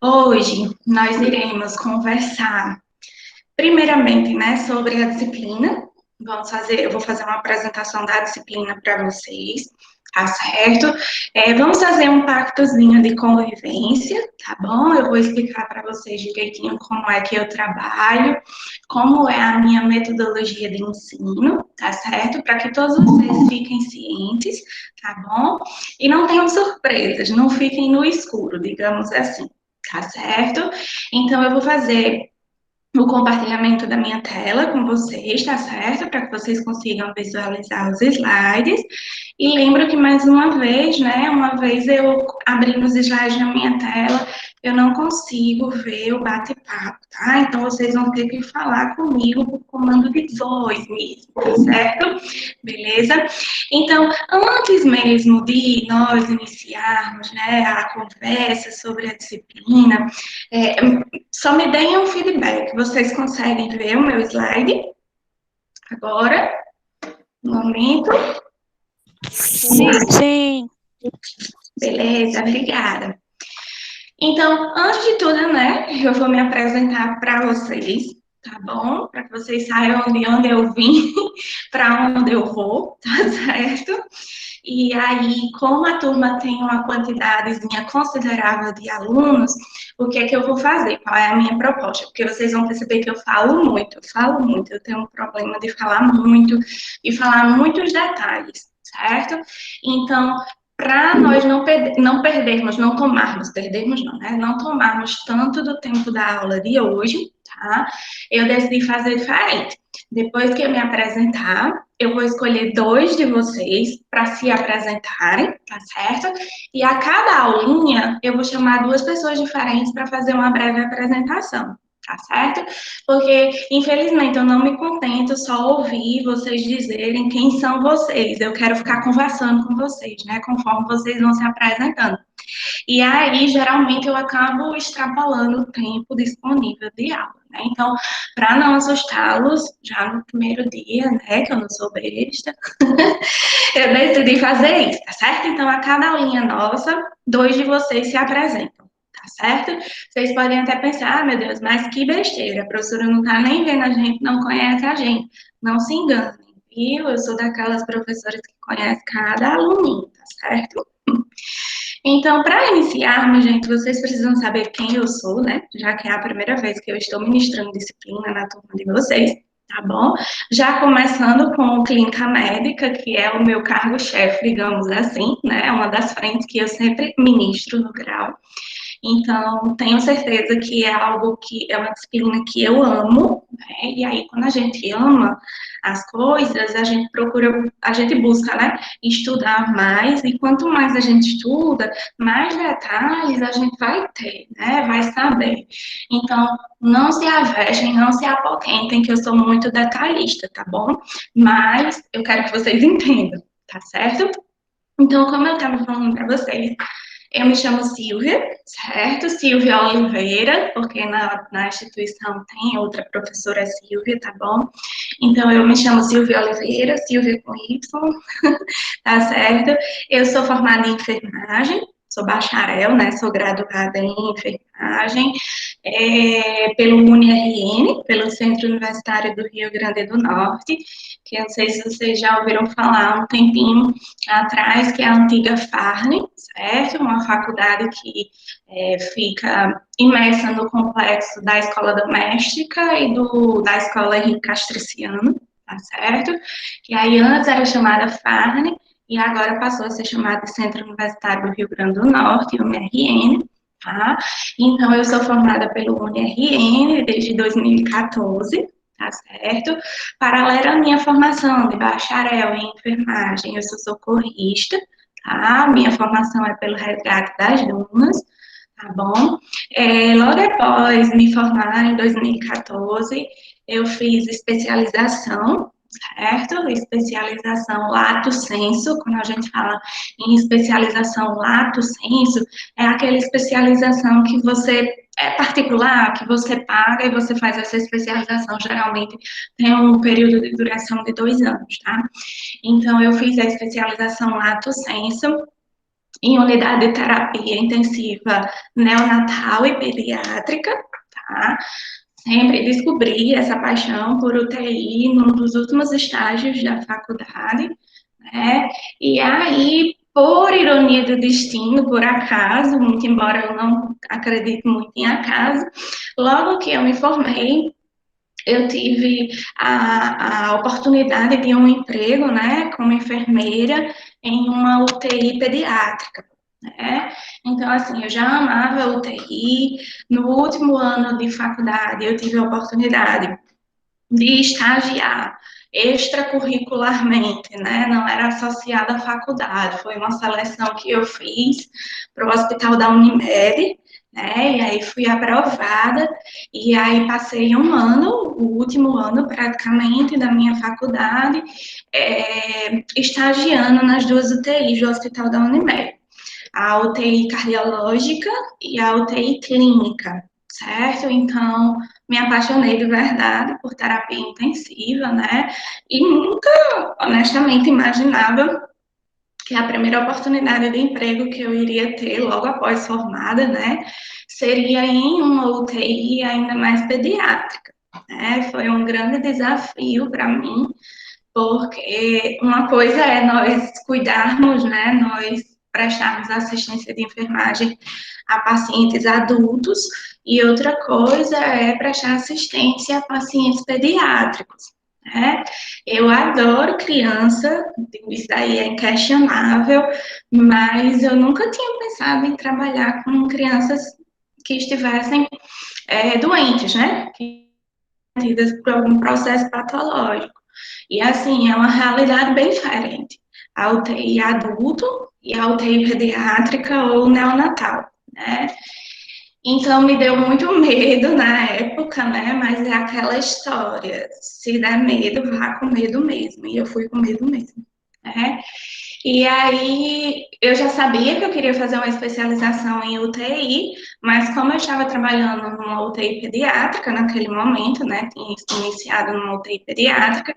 Hoje nós iremos conversar, primeiramente, né, sobre a disciplina. Eu vou fazer uma apresentação da disciplina para vocês, tá certo? Vamos fazer um pactozinho de convivência, tá bom? Eu vou explicar para vocês direitinho como é que eu trabalho, como é a minha metodologia de ensino, tá certo? Para que todos vocês fiquem cientes, tá bom? E não tenham surpresas, não fiquem no escuro, digamos assim. Tá certo? Então, eu vou fazer o compartilhamento da minha tela com vocês, tá certo? Para que vocês consigam visualizar os slides. E lembro que, mais uma vez, né? Uma vez eu abrindo os slides na minha tela, eu não consigo ver o bate-papo, tá? Então, vocês vão ter que falar comigo por comando de voz mesmo, tá certo? Beleza? Então, antes mesmo de nós iniciarmos, né, a conversa sobre a disciplina, é, só me deem um feedback. Vocês conseguem ver o meu slide? Agora, um momento. Sim. Beleza, obrigada. Então, antes de tudo, né, eu vou me apresentar para vocês, tá bom? Para que vocês saibam de onde eu vim, para onde eu vou, tá certo? E aí, como a turma tem uma quantidadezinha considerável de alunos, o que é que eu vou fazer? Qual é a minha proposta? Porque vocês vão perceber que eu falo muito, eu tenho um problema de falar muito e falar muitos detalhes, certo? Então, para nós não perdermos, não tomarmos, perdermos não, né? Não tomarmos tanto do tempo da aula de hoje, tá? Eu decidi fazer diferente. Depois que eu me apresentar, eu vou escolher dois de vocês para se apresentarem, tá certo? E a cada aulinha, eu vou chamar duas pessoas diferentes para fazer uma breve apresentação, tá certo? Porque, infelizmente, eu não me contento só ouvir vocês dizerem quem são vocês. Eu quero ficar conversando com vocês, né? Conforme vocês vão se apresentando. E aí, geralmente, eu acabo extrapolando o tempo disponível de aula, né? Então, para não assustá-los já no primeiro dia, né? Que eu não sou besta, eu decidi fazer isso, tá certo? Então, a cada aulinha nossa, dois de vocês se apresentam, tá certo? Vocês podem até pensar, ah, meu Deus, mas que besteira, a professora não tá nem vendo a gente, não conhece a gente. Não se enganem, viu? Eu sou daquelas professoras que conhecem cada aluninho, tá certo? Então, para iniciarmos, gente, vocês precisam saber quem eu sou, né? Já que é a primeira vez que eu estou ministrando disciplina na turma de vocês, tá bom? Já começando com clínica médica, que é o meu cargo-chefe, digamos assim, né? É uma das frentes que eu sempre ministro no grau. Então, tenho certeza que é algo que é uma disciplina que eu amo, né? E aí, quando a gente ama as coisas, a gente procura, a gente busca, né, estudar mais, e quanto mais a gente estuda, mais detalhes a gente vai ter, né? Vai saber. Então, não se avestem, não se apoquentem, que eu sou muito detalhista, tá bom? Mas eu quero que vocês entendam, tá certo? Então, como eu estava falando para vocês, eu me chamo Silvia, certo? Silvia Oliveira, porque na instituição tem outra professora Silvia, tá bom? Então, eu me chamo Silvia Oliveira, Silvia com Y, tá certo? Eu sou formada em enfermagem, sou bacharel, né? Sou graduada em enfermagem, pelo UniRN, pelo Centro Universitário do Rio Grande do Norte, que eu não sei se vocês já ouviram falar há um tempinho atrás, que é a antiga Farne, certo? Uma faculdade que fica imersa no complexo da Escola Doméstica e da Escola Henrique Castriciano, tá certo? Que aí antes era chamada Farne, e agora passou a ser chamada Centro Universitário do Rio Grande do Norte, UniRN, tá? Então, eu sou formada pelo UniRN desde 2014, tá certo? Paralela à minha formação de bacharel em enfermagem, eu sou socorrista, tá? Minha formação é pelo resgate das dunas, tá bom? Logo após me formar, em 2014, eu fiz especialização, certo? Especialização lato sensu. Quando a gente fala em especialização lato sensu, é aquela especialização que você é particular, que você paga e você faz essa especialização. Geralmente tem um período de duração de 2 anos, tá? Então, eu fiz a especialização lato sensu, em unidade de terapia intensiva neonatal e pediátrica, tá? Sempre descobri essa paixão por UTI num dos últimos estágios da faculdade, né? E aí, por ironia do destino, por acaso, muito embora eu não acredite muito em acaso, logo que eu me formei, eu tive a oportunidade de um emprego, né, como enfermeira em uma UTI pediátrica, né? Então, assim, eu já amava a UTI. No último ano de faculdade, eu tive a oportunidade de estagiar extracurricularmente, né? Não era associada à faculdade, foi uma seleção que eu fiz para o hospital da Unimed, né? E aí fui aprovada, e aí passei um ano, o último ano praticamente da minha faculdade, estagiando nas duas UTIs do hospital da Unimed, a UTI cardiológica e a UTI clínica, certo? Então, me apaixonei de verdade por terapia intensiva, né? E nunca, honestamente, imaginava que a primeira oportunidade de emprego que eu iria ter logo após formada, né, seria em uma UTI ainda mais pediátrica, né? Foi um grande desafio para mim, porque uma coisa é nós cuidarmos, né, nós prestarmos assistência de enfermagem a pacientes adultos, e outra coisa é prestar assistência a pacientes pediátricos, né? Eu adoro criança, isso daí é inquestionável, mas eu nunca tinha pensado em trabalhar com crianças que estivessem doentes, né? Que tidas por algum processo patológico. E assim, é uma realidade bem diferente. A UTI adulto e a UTI pediátrica ou neonatal, né? Então me deu muito medo na época, né? Mas é aquela história, se der medo, vá com medo mesmo. E eu fui com medo mesmo, né? E aí eu já sabia que eu queria fazer uma especialização em UTI, mas como eu estava trabalhando numa UTI pediátrica naquele momento, né, tinha iniciado numa UTI pediátrica,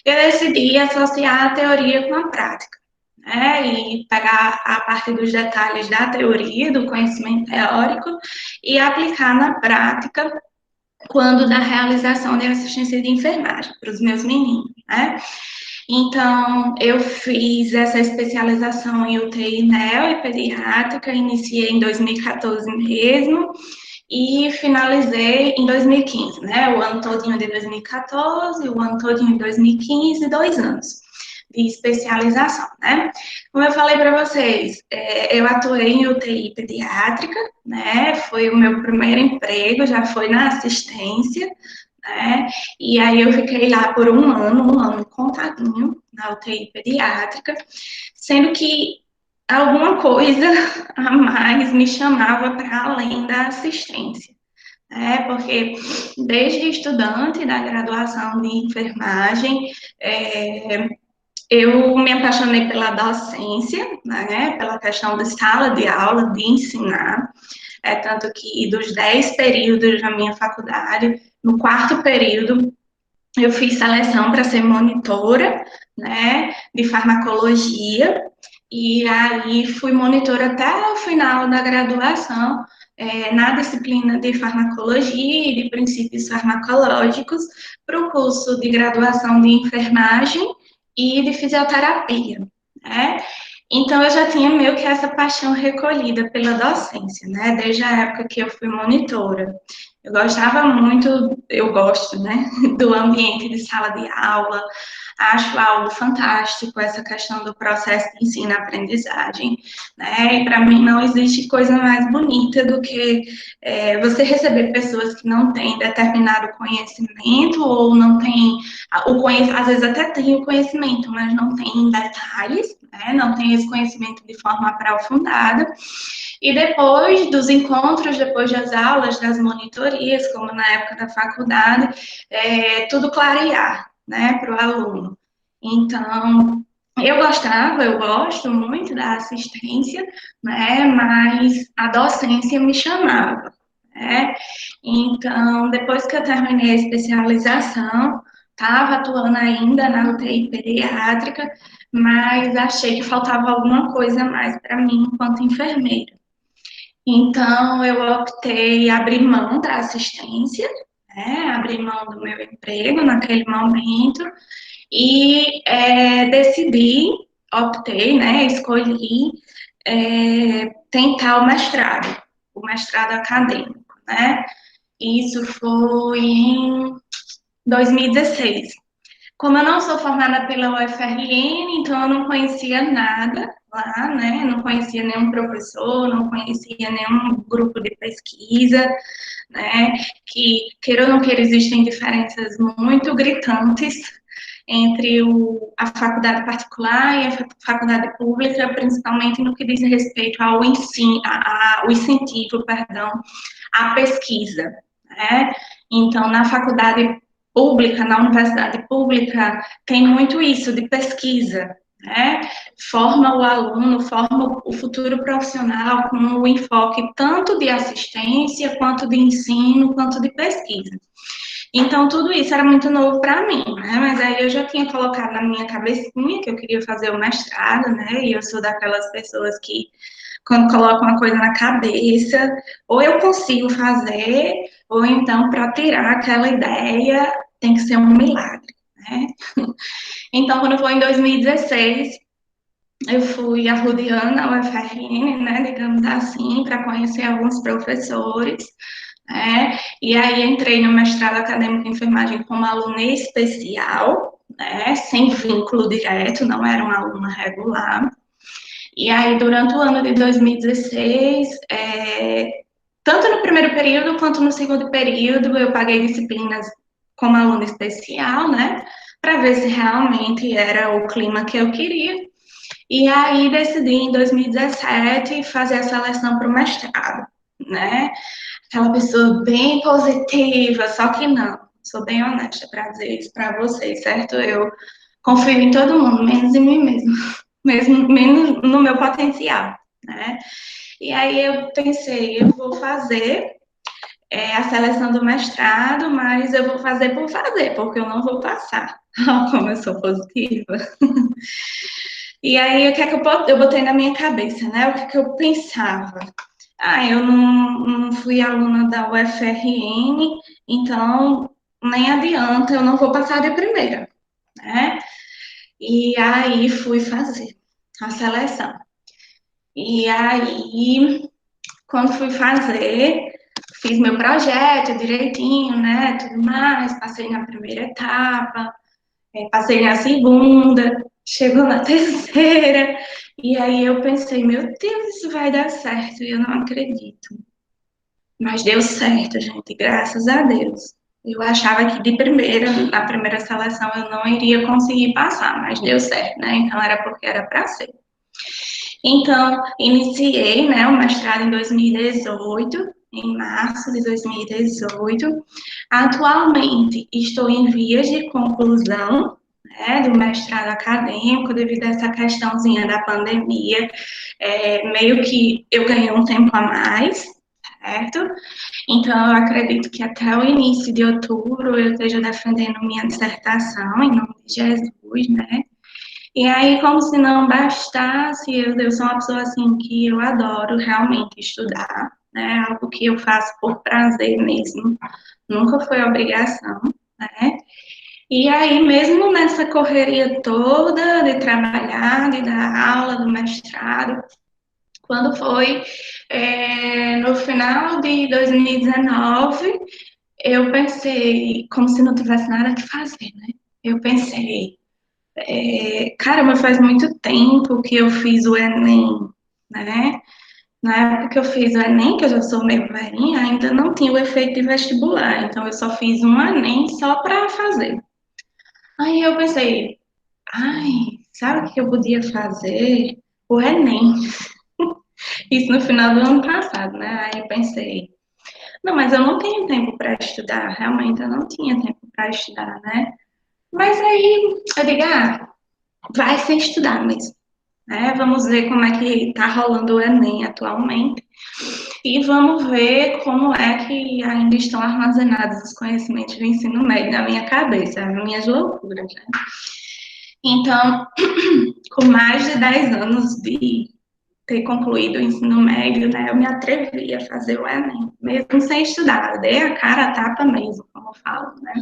eu decidi associar a teoria com a prática, né, e pegar a parte dos detalhes da teoria, do conhecimento teórico, e aplicar na prática quando da realização de assistência de enfermagem para os meus meninos, né? Então, eu fiz essa especialização em UTI neo e pediátrica, iniciei em 2014 mesmo e finalizei em 2015, né? O ano todinho de 2014, o ano todinho de 2015, 2 anos de especialização, né? Como eu falei para vocês, eu atuei em UTI pediátrica, né? Foi o meu primeiro emprego, já foi na assistência, né? E aí eu fiquei lá por um ano contadinho, na UTI pediátrica, sendo que alguma coisa a mais me chamava para além da assistência, né? Porque desde estudante da graduação de enfermagem, eu me apaixonei pela docência, né? Pela questão de sala de aula, de ensinar. Tanto que dos 10 períodos da minha faculdade, no quarto período, eu fiz seleção para ser monitora, né, de farmacologia, e aí fui monitora até o final da graduação, na disciplina de farmacologia e de princípios farmacológicos, para o curso de graduação de enfermagem e de fisioterapia, né? Então, eu já tinha meio que essa paixão recolhida pela docência, né? Desde a época que eu fui monitora. Eu gostava muito, eu gosto, né, do ambiente de sala de aula, acho algo fantástico essa questão do processo de ensino-aprendizagem, né, e para mim não existe coisa mais bonita do que você receber pessoas que não têm determinado conhecimento ou não têm, às vezes até têm o conhecimento, mas não têm detalhes, né, não têm esse conhecimento de forma aprofundada, e depois dos encontros, depois das aulas, das monitorias, como na época da faculdade, tudo clarear, né, para o aluno. Então, eu gosto muito da assistência, né, mas a docência me chamava, né? Então, depois que eu terminei a especialização, estava atuando ainda na UTI pediátrica, mas achei que faltava alguma coisa a mais para mim enquanto enfermeira. Então, eu optei abrir mão da assistência, né, abrir mão do meu emprego naquele momento e decidi, optei, né, escolhi tentar o mestrado acadêmico, né? Isso foi em 2016. Como eu não sou formada pela UFRN, então eu não conhecia nada lá, né? Não conhecia nenhum professor, não conhecia nenhum grupo de pesquisa, né? Que, queira ou não queira, existem diferenças muito gritantes entre a faculdade particular e a faculdade pública, principalmente no que diz respeito ao ensino, ao incentivo, perdão, à pesquisa, né? Então, na faculdade pública, na universidade pública, tem muito isso de pesquisa, né? Forma o aluno, forma o futuro profissional com o enfoque tanto de assistência, quanto de ensino, quanto de pesquisa. Então, tudo isso era muito novo para mim, né? Mas aí eu já tinha colocado na minha cabecinha que eu queria fazer o mestrado, né? E eu sou daquelas pessoas que, quando colocam uma coisa na cabeça, ou eu consigo fazer, ou então, para tirar aquela ideia, tem que ser um milagre, né? Então, quando foi em 2016, eu fui arrodeando a UFRN, né, digamos assim, para conhecer alguns professores, né, e aí entrei no mestrado acadêmico em enfermagem como aluna especial, né, sem vínculo direto, não era uma aluna regular. E aí, durante o ano de 2016, tanto no primeiro período quanto no segundo período, eu paguei disciplinas como aluna especial, né, para ver se realmente era o clima que eu queria. E aí decidi em 2017 fazer a seleção para o mestrado, né? Aquela pessoa bem positiva, só que não. Sou bem honesta para dizer isso para vocês, certo? Eu confio em todo mundo, menos em mim mesmo, mesmo menos no meu potencial, né? E aí eu pensei, eu vou fazer a seleção do mestrado, mas eu vou fazer por fazer, porque eu não vou passar. Como eu sou positiva. E aí, o que é que eu botei na minha cabeça, né? O que é que eu pensava? Eu não fui aluna da UFRN, então nem adianta, eu não vou passar de primeira, né? E aí fui fazer a seleção. E aí, quando fui fazer, fiz meu projeto direitinho, né? Tudo mais, passei na primeira etapa, passei na segunda, chegou na terceira, e aí eu pensei, meu Deus, isso vai dar certo, e eu não acredito. Mas deu certo, gente, graças a Deus. Eu achava que de primeira, na primeira seleção, eu não iria conseguir passar, mas deu certo, né? Então era porque era para ser. Então, iniciei, né, o mestrado em 2018, em março de 2018. Atualmente, estou em vias de conclusão, né, do mestrado acadêmico, devido a essa questãozinha da pandemia, meio que eu ganhei um tempo a mais, certo? Então, eu acredito que até o início de outubro eu esteja defendendo minha dissertação, em nome de Jesus, né? E aí, como se não bastasse, eu sou uma pessoa assim que eu adoro realmente estudar, né? Algo que eu faço por prazer mesmo, nunca foi obrigação, né? E aí, mesmo nessa correria toda de trabalhar, de dar aula, do mestrado, quando foi no final de 2019, eu pensei, como se não tivesse nada que fazer, né? Eu pensei, caramba, faz muito tempo que eu fiz o Enem, né? Na época que eu fiz o Enem, que eu já sou meio velhinha, ainda não tinha o efeito de vestibular, então eu só fiz um Enem só para fazer. Aí eu pensei, ai, sabe o que eu podia fazer? O Enem. Isso no final do ano passado, né? Aí eu pensei, não, mas eu não tenho tempo para estudar, realmente eu não tinha tempo para estudar, né? Mas aí eu digo, vai sem estudar mesmo. Né? Vamos ver como é que está rolando o Enem atualmente e vamos ver como é que ainda estão armazenados os conhecimentos do ensino médio na minha cabeça, as minhas loucuras. Né? Então, com mais de 10 anos de ter concluído o ensino médio, né, eu me atrevi a fazer o Enem, mesmo sem estudar, eu dei a cara a tapa mesmo, como eu falo, né.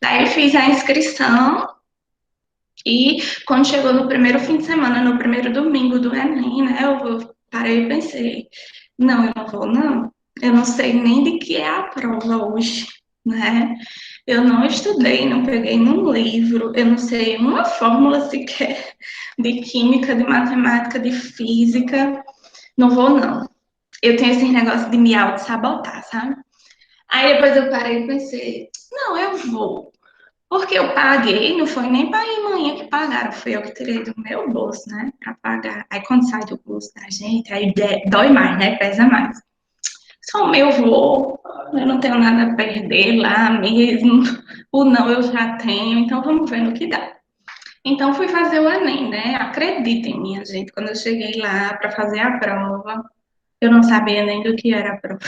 Daí eu fiz a inscrição e quando chegou no primeiro fim de semana, no primeiro domingo do Enem, né, eu parei e pensei, não, eu não vou não, eu não sei nem de que é a prova hoje, né, eu não estudei, não peguei num livro, eu não sei uma fórmula sequer de química, de matemática, de física, não vou não. Eu tenho esse negócio de me auto-sabotar, sabe? Aí depois eu parei e pensei, não, eu vou. Porque eu paguei, não foi nem pai e mãe que pagaram, foi eu que tirei do meu bolso, né, pra pagar. Aí quando sai do bolso da gente, aí dói mais, né, pesa mais. Só o meu voo, eu não tenho nada a perder lá mesmo, o não eu já tenho, então vamos ver no que dá. Então fui fazer o Enem, né, acreditem, minha gente, quando eu cheguei lá para fazer a prova, eu não sabia nem do que era a prova.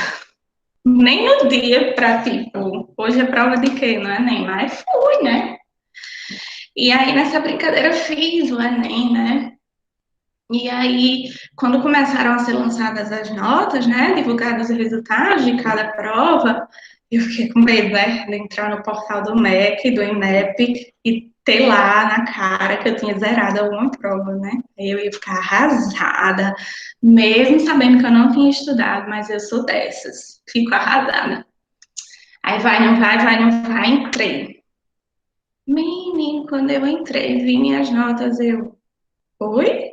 Nem no dia para, tipo, hoje é prova de quê, não é nem, mas fui, né? E aí, nessa brincadeira, fiz o Enem, né? E aí, quando começaram a ser lançadas as notas, né? Divulgados os resultados de cada prova, eu fiquei com medo, né? De entrar no portal do MEC, do INEP, e ter lá na cara que eu tinha zerado alguma prova, né? Aí eu ia ficar arrasada, mesmo sabendo que eu não tinha estudado, mas eu sou dessas, fico arrasada. Aí vai, não vai, entrei. Menino, quando eu entrei, vi minhas notas, oi?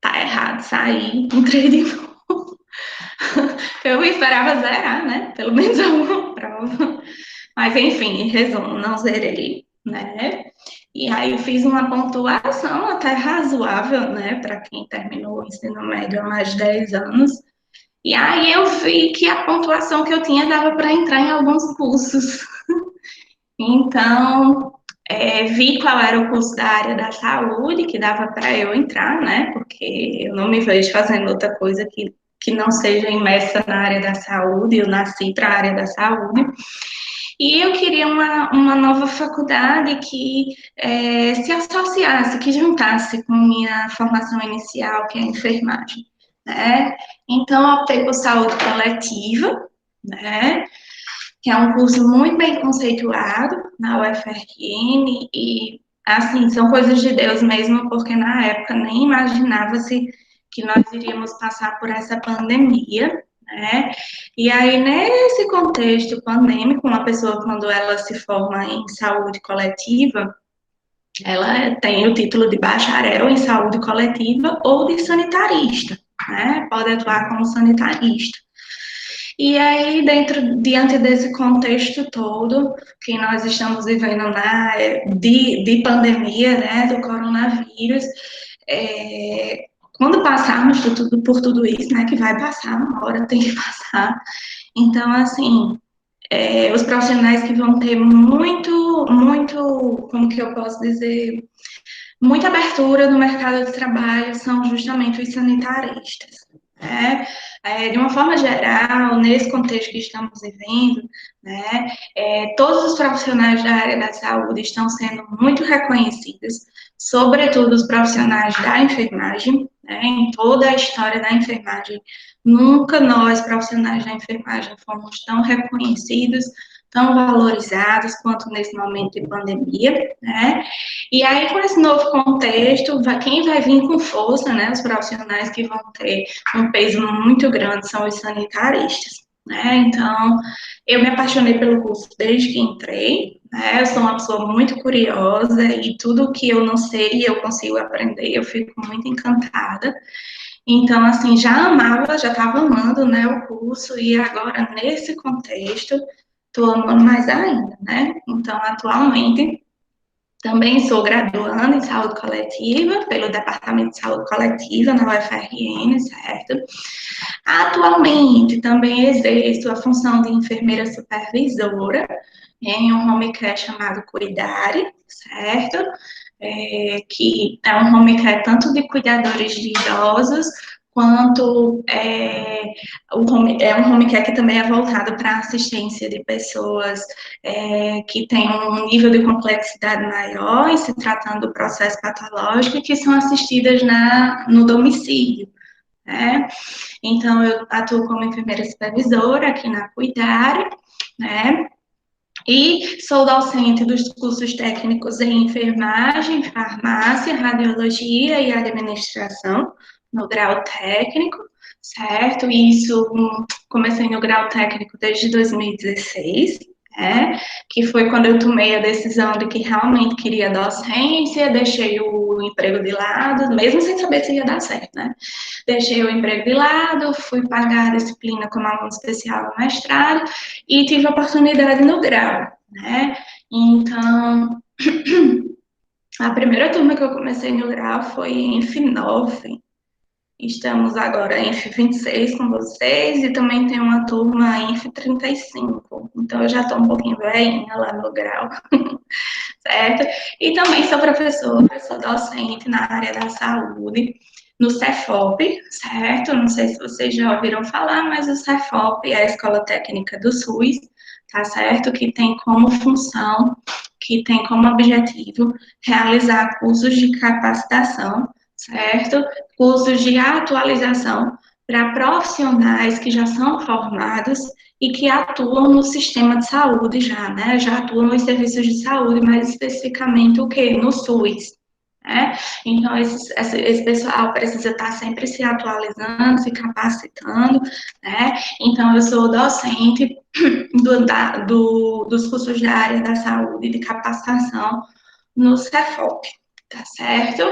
Tá errado, saí, entrei de novo. Eu esperava zerar, né? Pelo menos alguma prova. Mas enfim, em resumo, não zerei, né? E aí fiz uma pontuação até razoável, né? Para quem terminou o ensino médio há mais de 10 anos. E aí eu vi que a pontuação que eu tinha dava para entrar em alguns cursos. Então, vi qual era o curso da área da saúde que dava para eu entrar, né? Porque eu não me vejo fazendo outra coisa que não seja imersa na área da saúde, eu nasci para a área da saúde. E eu queria uma nova faculdade que se associasse, que juntasse com minha formação inicial, que é a enfermagem, né? Então, eu optei por saúde coletiva, né? Que é um curso muito bem conceituado na UFRN e, assim, são coisas de Deus mesmo, porque na época nem imaginava-se que nós iríamos passar por essa pandemia, né? E aí, nesse contexto pandêmico, uma pessoa, quando ela se forma em saúde coletiva, ela tem o título de bacharel em saúde coletiva ou de sanitarista, né? Pode atuar como sanitarista. E aí, diante desse contexto todo que nós estamos vivendo de pandemia, né, do coronavírus, quando passarmos por tudo isso, né, que vai passar, uma hora tem que passar, então, assim, os profissionais que vão ter muito, como que eu posso dizer, muita abertura no mercado de trabalho são justamente os sanitaristas. Né? De uma forma geral, nesse contexto que estamos vivendo, né, todos os profissionais da área da saúde estão sendo muito reconhecidos, sobretudo os profissionais da enfermagem, né, em toda a história da enfermagem. Nunca nós, profissionais da enfermagem, fomos tão reconhecidos, tão valorizados quanto nesse momento de pandemia, né? E aí, com esse novo contexto, quem vai vir com força, né, os profissionais que vão ter um peso muito grande são os sanitaristas, né? Então, eu me apaixonei pelo curso desde que entrei, né? Eu sou uma pessoa muito curiosa e tudo que eu não sei eu consigo aprender, eu fico muito encantada. Então, assim, já amava, já estava amando, né, o curso e agora, nesse contexto, estou amando mais ainda, né? Então, atualmente, também sou graduanda em saúde coletiva pelo Departamento de Saúde Coletiva na UFRN, certo? Atualmente também exerço a função de enfermeira supervisora em um home care chamado Cuidare, certo? Que é um home care tanto de cuidadores de idosos quanto um home care que também é voltado para assistência de pessoas que têm um nível de complexidade maior em se tratando do processo patológico e que são assistidas no domicílio, né? Então, eu atuo como enfermeira supervisora aqui na Cuidar, né? E sou docente dos cursos técnicos em enfermagem, farmácia, radiologia e administração, no grau técnico, certo? Isso comecei no grau técnico desde 2016, né? Que foi quando eu tomei a decisão de que realmente queria docência, deixei o emprego de lado, mesmo sem saber se ia dar certo, né? Deixei o emprego de lado, fui pagar a disciplina como aluno especial no mestrado e tive oportunidade no grau, né? Então, a primeira turma que eu comecei no grau foi em F9. Estamos agora em F26 com vocês e também tem uma turma em F35. Então, eu já estou um pouquinho velhinha lá no grau, certo? E também sou professora, sou docente na área da saúde, no Cefop, certo? Não sei se vocês já ouviram falar, mas o Cefop é a Escola Técnica do SUS, tá certo? Que tem como função, que tem como objetivo realizar cursos de capacitação, certo? Cursos de atualização para profissionais que já são formados e que atuam no sistema de saúde já, né? Já atuam nos serviços de saúde, mais especificamente o quê? No SUS. Né? Então, esse pessoal precisa estar sempre se atualizando, se capacitando, né? Então, eu sou docente dos cursos da área da saúde de capacitação no Cefop, tá certo?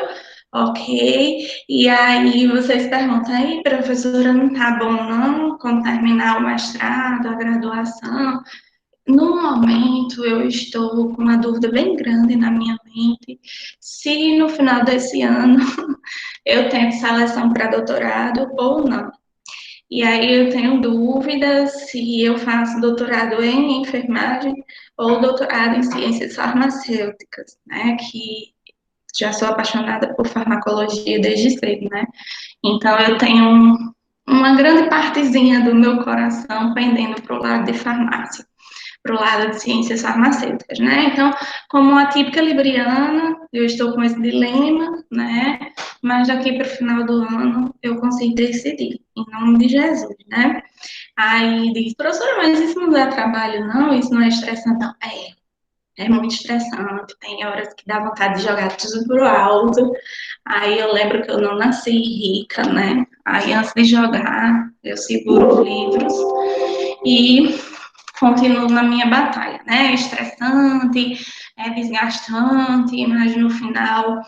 Ok. E aí vocês perguntam, aí, professora, não tá bom não, quando terminar o mestrado, a graduação? No momento, eu estou com uma dúvida bem grande na minha mente, se no final desse ano eu tenho seleção para doutorado ou não. E aí eu tenho dúvidas se eu faço doutorado em enfermagem ou doutorado em ciências farmacêuticas, né? Que já sou apaixonada por farmacologia desde cedo, né? Então eu tenho uma grande partezinha do meu coração pendendo para o lado de farmácia, para o lado de ciências farmacêuticas, né? Então, como a típica libriana, eu estou com esse dilema, né? Mas daqui para o final do ano eu consigo decidir, em nome de Jesus, né? Aí diz, professora, mas isso não dá trabalho, não? Isso não é estressante, não? É muito estressante, tem horas que dá vontade de jogar tudo pro alto. Aí eu lembro que eu não nasci rica, né? Aí antes de jogar, eu seguro os livros e continuo na minha batalha, né? É estressante, é desgastante, mas no final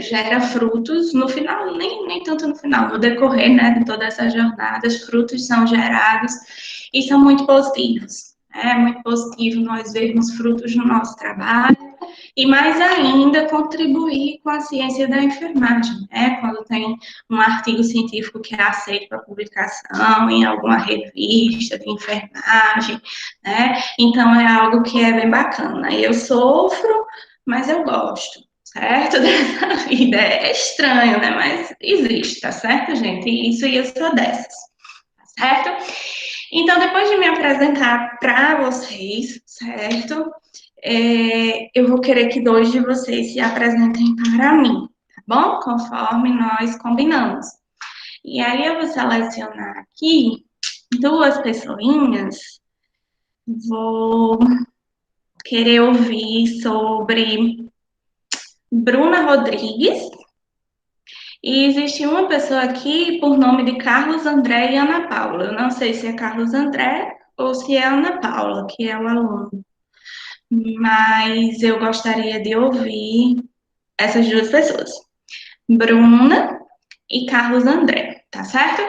gera frutos. No final, nem tanto no final, no decorrer, né, de todas essas jornadas, frutos são gerados e são muito positivos. É muito positivo nós vermos frutos no nosso trabalho e mais ainda contribuir com a ciência da enfermagem, né? Quando tem um artigo científico que é aceito para publicação em alguma revista de enfermagem, né? Então é algo que é bem bacana. Eu sofro, mas eu gosto, certo? Dessa vida. É estranho, né? Mas existe, tá certo, gente? Isso e eu sou dessas, tá certo? Então, depois de me apresentar para vocês, certo? Eu vou querer que dois de vocês se apresentem para mim, tá bom? Conforme nós combinamos. E aí eu vou selecionar aqui duas pessoinhas. Vou querer ouvir sobre Bruna Rodrigues. E existe uma pessoa aqui por nome de Carlos André e Ana Paula. Eu não sei se é Carlos André ou se é Ana Paula, que é o aluno. Mas eu gostaria de ouvir essas duas pessoas, Bruna e Carlos André, tá certo?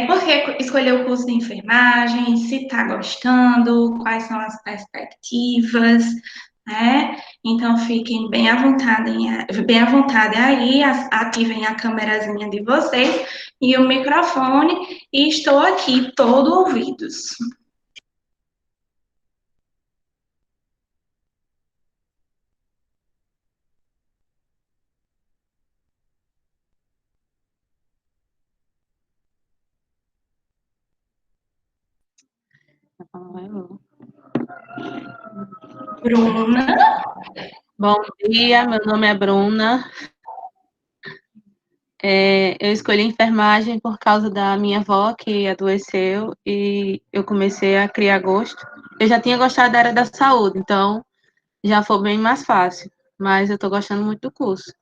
Por que escolher o curso de enfermagem, se está gostando, quais são as perspectivas, né? Então fiquem bem à vontade aí, ativem a câmerazinha de vocês e o microfone, e estou aqui todo ouvidos. Bruna. Bom dia, meu nome é Bruna. Eu escolhi enfermagem por causa da minha avó, que adoeceu, e eu comecei a criar gosto. Eu já tinha gostado da área da saúde, então já foi bem mais fácil, mas eu estou gostando muito do curso.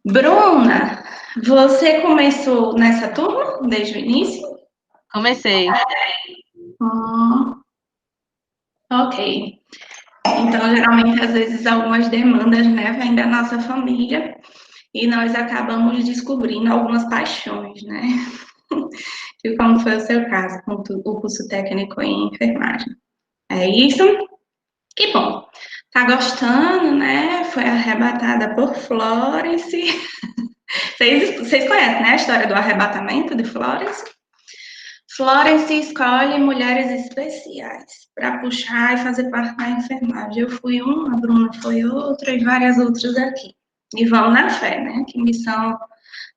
Bruna, você começou nessa turma desde o início? Comecei. Ok. Então, geralmente, às vezes, algumas demandas, né, vêm da nossa família e nós acabamos descobrindo algumas paixões, né? E como foi o seu caso com o curso técnico em enfermagem. É isso? Que bom. Tá gostando, né? Foi arrebatada por Florence. Vocês conhecem, né, a história do arrebatamento de Florence? Florence escolhe mulheres especiais para puxar e fazer parte da enfermagem. Eu fui uma, a Bruna foi outra e várias outras aqui. E vamos na fé, né? Que missão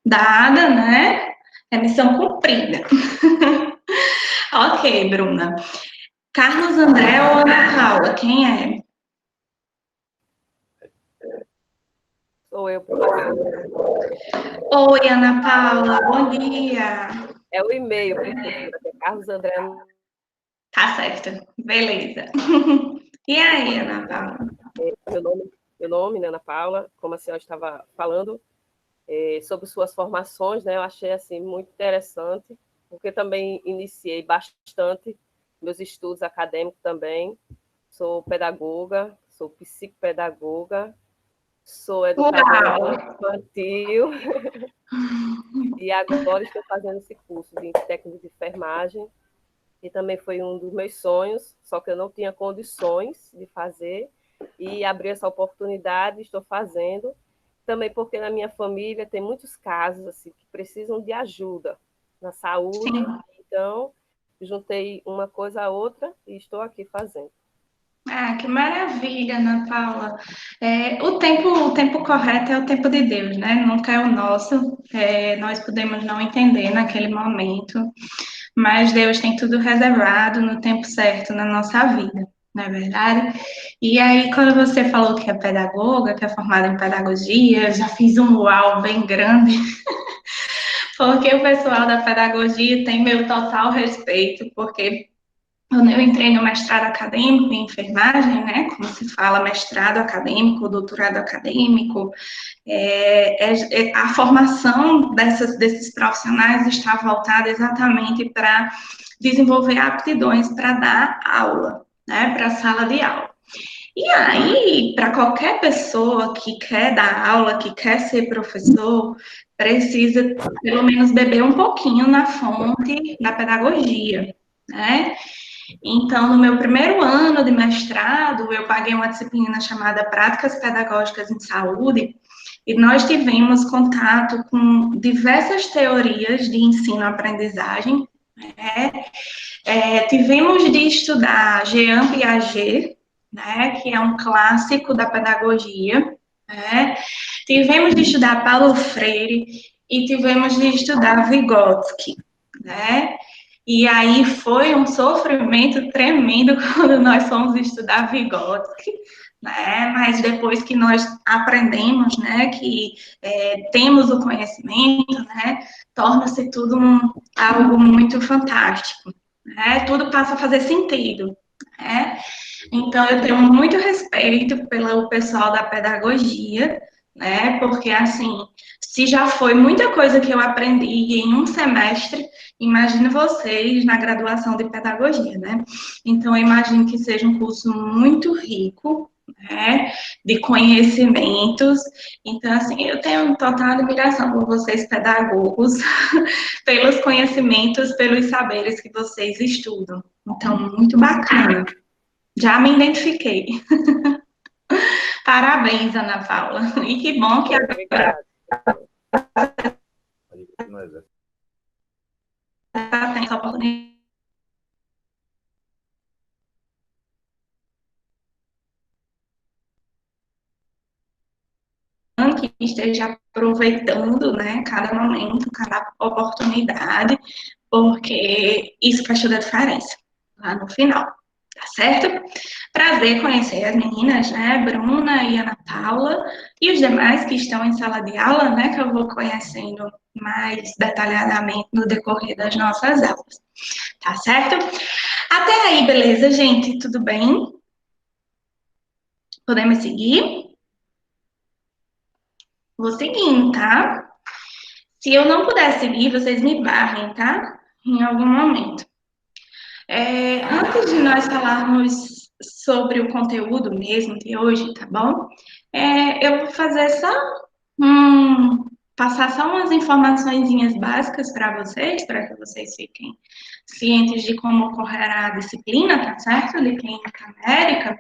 dada, né? É missão cumprida. Ok, Bruna. Carlos André ou Ana Paula? Quem é? Sou eu, professora. Oi, Ana Paula, bom dia. É o e-mail, professora, que é Carlos André. Tá certo, beleza. E aí, Ana Paula? Meu nome, né, Ana Paula, como a senhora estava falando, sobre suas formações, né, eu achei assim, muito interessante, porque também iniciei bastante meus estudos acadêmicos também. Sou pedagoga, sou psicopedagoga, sou educadora Uau. infantil e agora estou fazendo esse curso de técnico de enfermagem, e também foi um dos meus sonhos, só que eu não tinha condições de fazer, e abri essa oportunidade, estou fazendo, também porque na minha família tem muitos casos assim, que precisam de ajuda na saúde, Sim. então juntei uma coisa a outra e estou aqui fazendo. Ah, que maravilha, Ana Paula. O tempo correto é o tempo de Deus, né? Nunca é o nosso. Nós podemos não entender naquele momento, mas Deus tem tudo reservado no tempo certo na nossa vida, não é verdade? E aí, quando você falou que é pedagoga, que é formada em pedagogia, eu já fiz um uau bem grande, porque o pessoal da pedagogia tem meu total respeito, porque quando eu entrei no mestrado acadêmico em enfermagem, né, como se fala mestrado acadêmico, doutorado acadêmico, a formação desses profissionais está voltada exatamente para desenvolver aptidões para dar aula, né, para a sala de aula. E aí, para qualquer pessoa que quer dar aula, que quer ser professor, precisa pelo menos beber um pouquinho na fonte da pedagogia, né? Então, no meu primeiro ano de mestrado, eu paguei uma disciplina chamada Práticas Pedagógicas em Saúde, e nós tivemos contato com diversas teorias de ensino-aprendizagem, né? Tivemos de estudar Jean Piaget, né, que é um clássico da pedagogia, né? Tivemos de estudar Paulo Freire e tivemos de estudar Vygotsky, né? E aí foi um sofrimento tremendo quando nós fomos estudar Vygotsky, né? Mas depois que nós aprendemos, né, que temos o conhecimento, né, torna-se tudo algo muito fantástico, né? Tudo passa a fazer sentido, né? Então eu tenho muito respeito pelo pessoal da pedagogia, né? Porque assim, se já foi muita coisa que eu aprendi em um semestre, imagine vocês na graduação de pedagogia, né? Então, eu imagino que seja um curso muito rico, né? De conhecimentos. Então, assim, eu tenho total admiração por vocês, pedagogos, pelos conhecimentos, pelos saberes que vocês estudam. Então, muito bacana. Já me identifiquei. Parabéns, Ana Paula. E que bom que agora Obrigada. tem essa oportunidade que esteja aproveitando, né, cada momento, cada oportunidade, porque isso faz toda a diferença lá no final, tá certo? Prazer conhecer as meninas, né? Bruna e Ana Paula, e os demais que estão em sala de aula, né? Que eu vou conhecendo mais detalhadamente no decorrer das nossas aulas, tá certo? Até aí, beleza, gente? Tudo bem? Podemos seguir? Vou seguindo, tá? Se eu não puder seguir, vocês me barrem, tá? Em algum momento. Antes de nós falarmos sobre o conteúdo mesmo de hoje, tá bom? Eu vou fazer só passar só umas informaçõezinhas básicas para que vocês fiquem cientes de como ocorrerá a disciplina, tá certo? De Clínica Médica.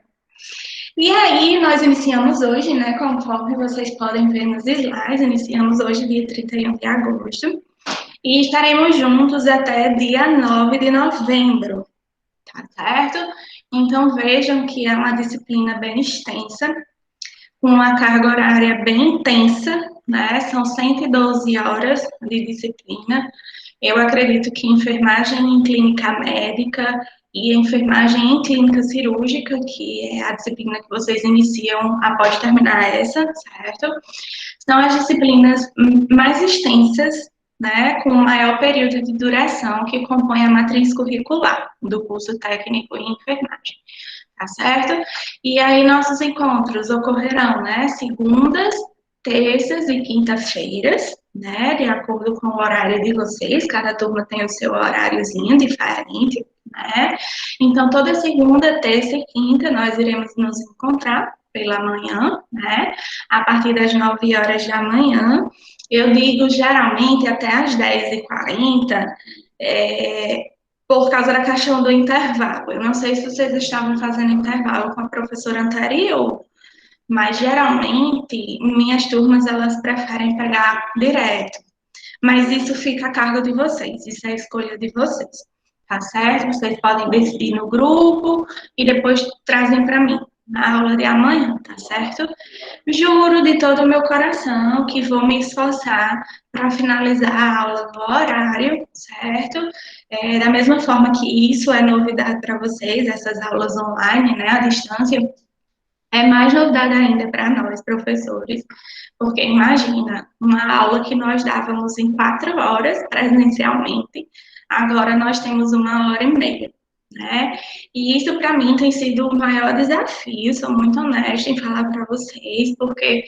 E aí, nós iniciamos hoje, né, conforme vocês podem ver nos slides, iniciamos hoje, dia 31 de agosto, e estaremos juntos até dia 9 de novembro, tá certo? Então, vejam que é uma disciplina bem extensa, com uma carga horária bem intensa, né? São 112 horas de disciplina. Eu acredito que enfermagem em clínica médica e enfermagem em clínica cirúrgica, que é a disciplina que vocês iniciam após terminar essa, certo? São as disciplinas mais extensas, né, com maior período de duração que compõe a matriz curricular do curso técnico em enfermagem, tá certo? E aí nossos encontros ocorrerão, né, segundas, terças e quintas-feiras, né, de acordo com o horário de vocês, cada turma tem o seu horáriozinho diferente, né? Então, toda segunda, terça e quinta nós iremos nos encontrar pela manhã, né? A partir das 9 horas da manhã. Eu digo geralmente até às 10h40, por causa da questão do intervalo. Eu não sei se vocês estavam fazendo intervalo com a professora anterior, mas geralmente minhas turmas elas preferem pegar direto. Mas isso fica a cargo de vocês, isso é a escolha de vocês, tá certo? Vocês podem decidir no grupo e depois trazem para mim na aula de amanhã, tá certo? Juro de todo o meu coração que vou me esforçar para finalizar a aula no horário, certo? Da mesma forma que isso é novidade para vocês, essas aulas online, né, à distância, é mais novidade ainda para nós, professores, porque imagina, uma aula que nós dávamos em 4 horas presencialmente, agora nós temos 1h30, né? E isso para mim tem sido o maior desafio, sou muito honesta em falar para vocês, porque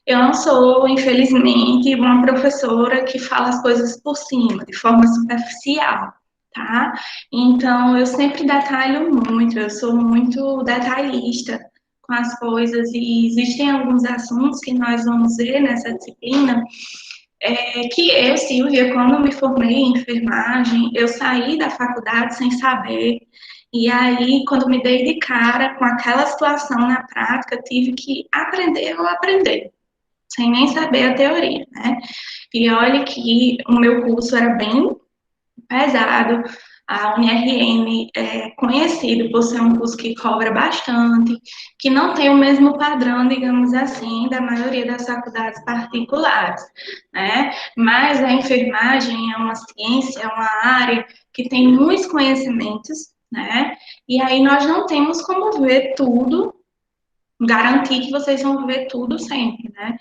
eu não sou, infelizmente, uma professora que fala as coisas por cima, de forma superficial, tá? Então, eu sempre detalho muito, eu sou muito detalhista com as coisas, e existem alguns assuntos que nós vamos ver nessa disciplina, que eu, Silvia, quando me formei em enfermagem, eu saí da faculdade sem saber, e aí, quando me dei de cara com aquela situação na prática, tive que aprender ou aprender, sem nem saber a teoria, né? E olha que o meu curso era bem pesado, a UniRN é conhecido por ser um curso que cobra bastante, que não tem o mesmo padrão, digamos assim, da maioria das faculdades particulares, né? Mas a enfermagem é uma ciência, é uma área que tem muitos conhecimentos, né? E aí nós não temos como ver tudo, garantir que vocês vão ver tudo sempre, né?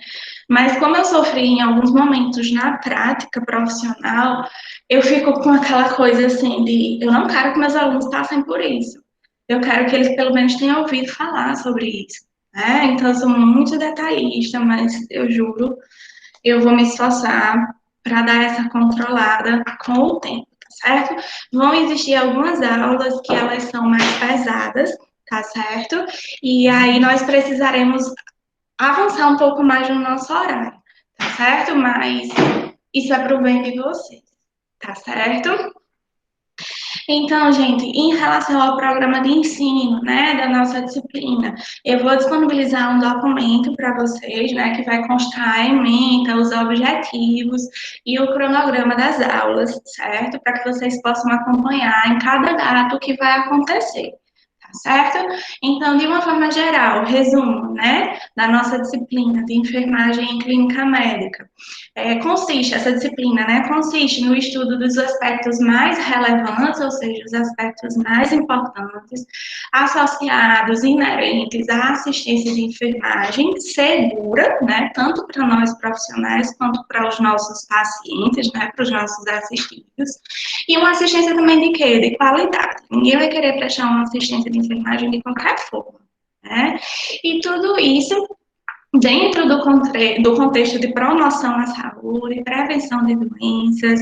Mas como eu sofri em alguns momentos na prática profissional, eu fico com aquela coisa assim de eu não quero que meus alunos passem por isso. Eu quero que eles pelo menos tenham ouvido falar sobre isso, né? Então eu sou muito detalhista, mas eu juro, eu vou me esforçar para dar essa controlada com o tempo, tá certo? Vão existir algumas aulas que elas são mais pesadas, tá certo? E aí nós precisaremos avançar um pouco mais no nosso horário, tá certo? Mas isso é pro bem de vocês, tá certo? Então, gente, em relação ao programa de ensino, né, da nossa disciplina, eu vou disponibilizar um documento para vocês, né, que vai constar a ementa, os objetivos e o cronograma das aulas, certo? Para que vocês possam acompanhar em cada data o que vai acontecer, tá certo? Então, de uma forma geral, resumo, né, da nossa disciplina de enfermagem em clínica médica. Essa disciplina, né, consiste no estudo dos aspectos mais relevantes, ou seja, os aspectos mais importantes, associados, inerentes à assistência de enfermagem segura, né, tanto para nós profissionais quanto para os nossos pacientes, né, para os nossos assistidos, e uma assistência também de quê? De qualidade. Ninguém vai querer prestar uma assistência de enfermagem de qualquer forma, né? E tudo isso dentro do contexto de promoção à saúde, prevenção de doenças,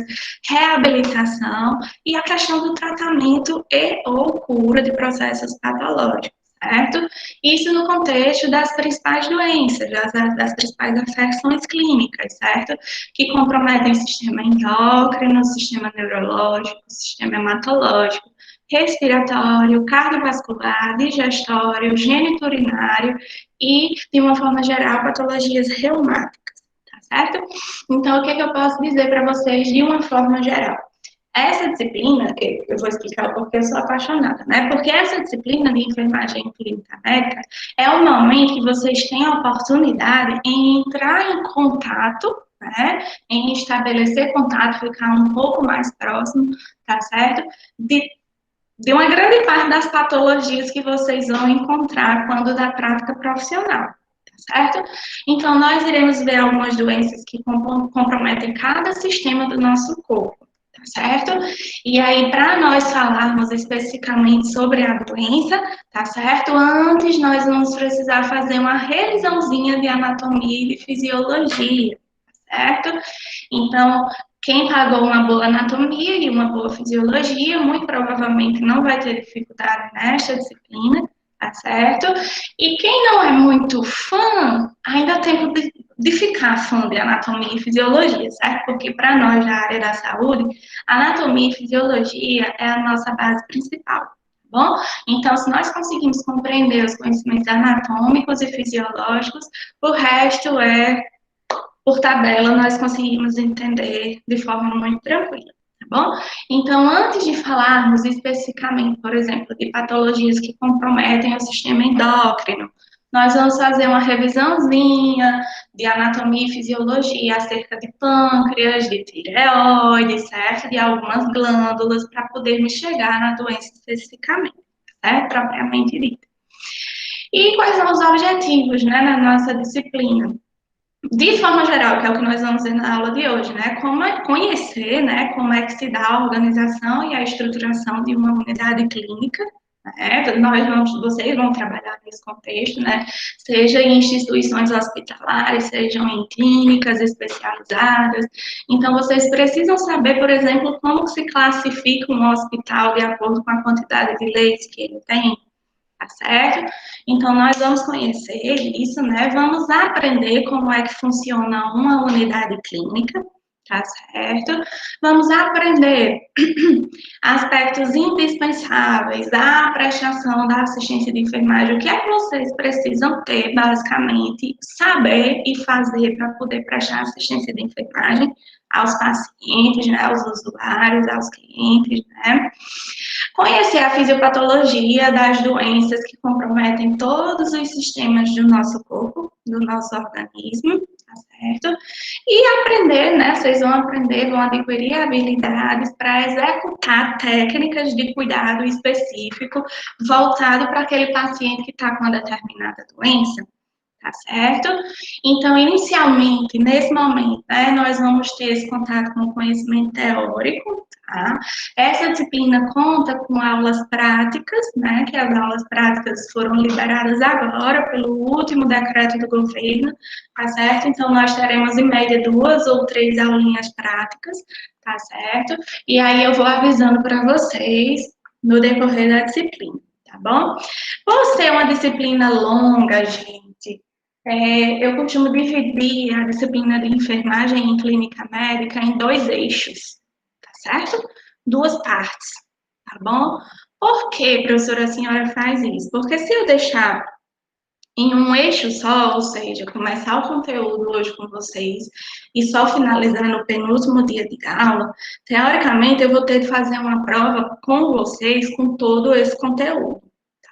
reabilitação e a questão do tratamento e ou cura de processos patológicos, certo? Isso no contexto das principais doenças, das principais afecções clínicas, certo? Que comprometem o sistema endócrino, o sistema neurológico, o sistema hematológico, respiratório, cardiovascular, digestório, geniturinário e, de uma forma geral, patologias reumáticas, tá certo? Então, o que eu posso dizer para vocês de uma forma geral? Essa disciplina, eu vou explicar porque eu sou apaixonada, né? Porque essa disciplina de enfermagem clínica médica é o momento que vocês têm a oportunidade em entrar em contato, né? Em estabelecer contato, ficar um pouco mais próximo, tá certo? De uma grande parte das patologias que vocês vão encontrar quando da prática profissional, tá certo? Então, nós iremos ver algumas doenças que comprometem cada sistema do nosso corpo, tá certo? E aí, para nós falarmos especificamente sobre a doença, tá certo? Antes, nós vamos precisar fazer uma revisãozinha de anatomia e de fisiologia, tá certo? Então, quem pagou uma boa anatomia e uma boa fisiologia, muito provavelmente não vai ter dificuldade nesta disciplina, tá certo? E quem não é muito fã, ainda tem de ficar fã de anatomia e fisiologia, certo? Porque para nós, da área da saúde, anatomia e fisiologia é a nossa base principal. Tá bom? Então, se nós conseguimos compreender os conhecimentos anatômicos e fisiológicos, o resto por tabela, nós conseguimos entender de forma muito tranquila, tá bom? Então, antes de falarmos especificamente, por exemplo, de patologias que comprometem o sistema endócrino, nós vamos fazer uma revisãozinha de anatomia e fisiologia acerca de pâncreas, de tireoide, certo? De algumas glândulas, para podermos chegar na doença especificamente, certo? Propriamente dita. E quais são os objetivos, né, na nossa disciplina? De forma geral, que é o que nós vamos ver na aula de hoje, né? Como é conhecer, né? Como é que se dá a organização e a estruturação de uma unidade clínica, né? Vocês vão trabalhar nesse contexto, né? Seja em instituições hospitalares, sejam em clínicas especializadas. Então, vocês precisam saber, por exemplo, como se classifica um hospital de acordo com a quantidade de leitos que ele tem, tá certo? Então, nós vamos conhecer isso, né? Vamos aprender como é que funciona uma unidade clínica, tá certo? Vamos aprender aspectos indispensáveis da prestação da assistência de enfermagem. O que é que vocês precisam ter, basicamente, saber e fazer para poder prestar assistência de enfermagem aos pacientes, né, aos usuários, aos clientes, né? Conhecer a fisiopatologia das doenças que comprometem todos os sistemas do nosso corpo, do nosso organismo, tá certo? E aprender, né? Vocês vão aprender, vão adquirir habilidades para executar técnicas de cuidado específico voltado para aquele paciente que está com uma determinada doença. Tá certo? Então, inicialmente, nesse momento, né, nós vamos ter esse contato com o conhecimento teórico, tá? Essa disciplina conta com aulas práticas, né, que as aulas práticas foram liberadas agora pelo último decreto do governo, tá certo? Então, nós teremos, em média, 2 ou 3 aulinhas práticas, tá certo? E aí eu vou avisando para vocês no decorrer da disciplina, tá bom? Por ser uma disciplina longa, gente, eu costumo dividir a disciplina de enfermagem em clínica médica em 2 eixos, tá certo? 2 partes, tá bom? Por que, professora, a senhora faz isso? Porque se eu deixar em um eixo só, ou seja, começar o conteúdo hoje com vocês e só finalizar no penúltimo dia de aula, teoricamente eu vou ter que fazer uma prova com vocês com todo esse conteúdo.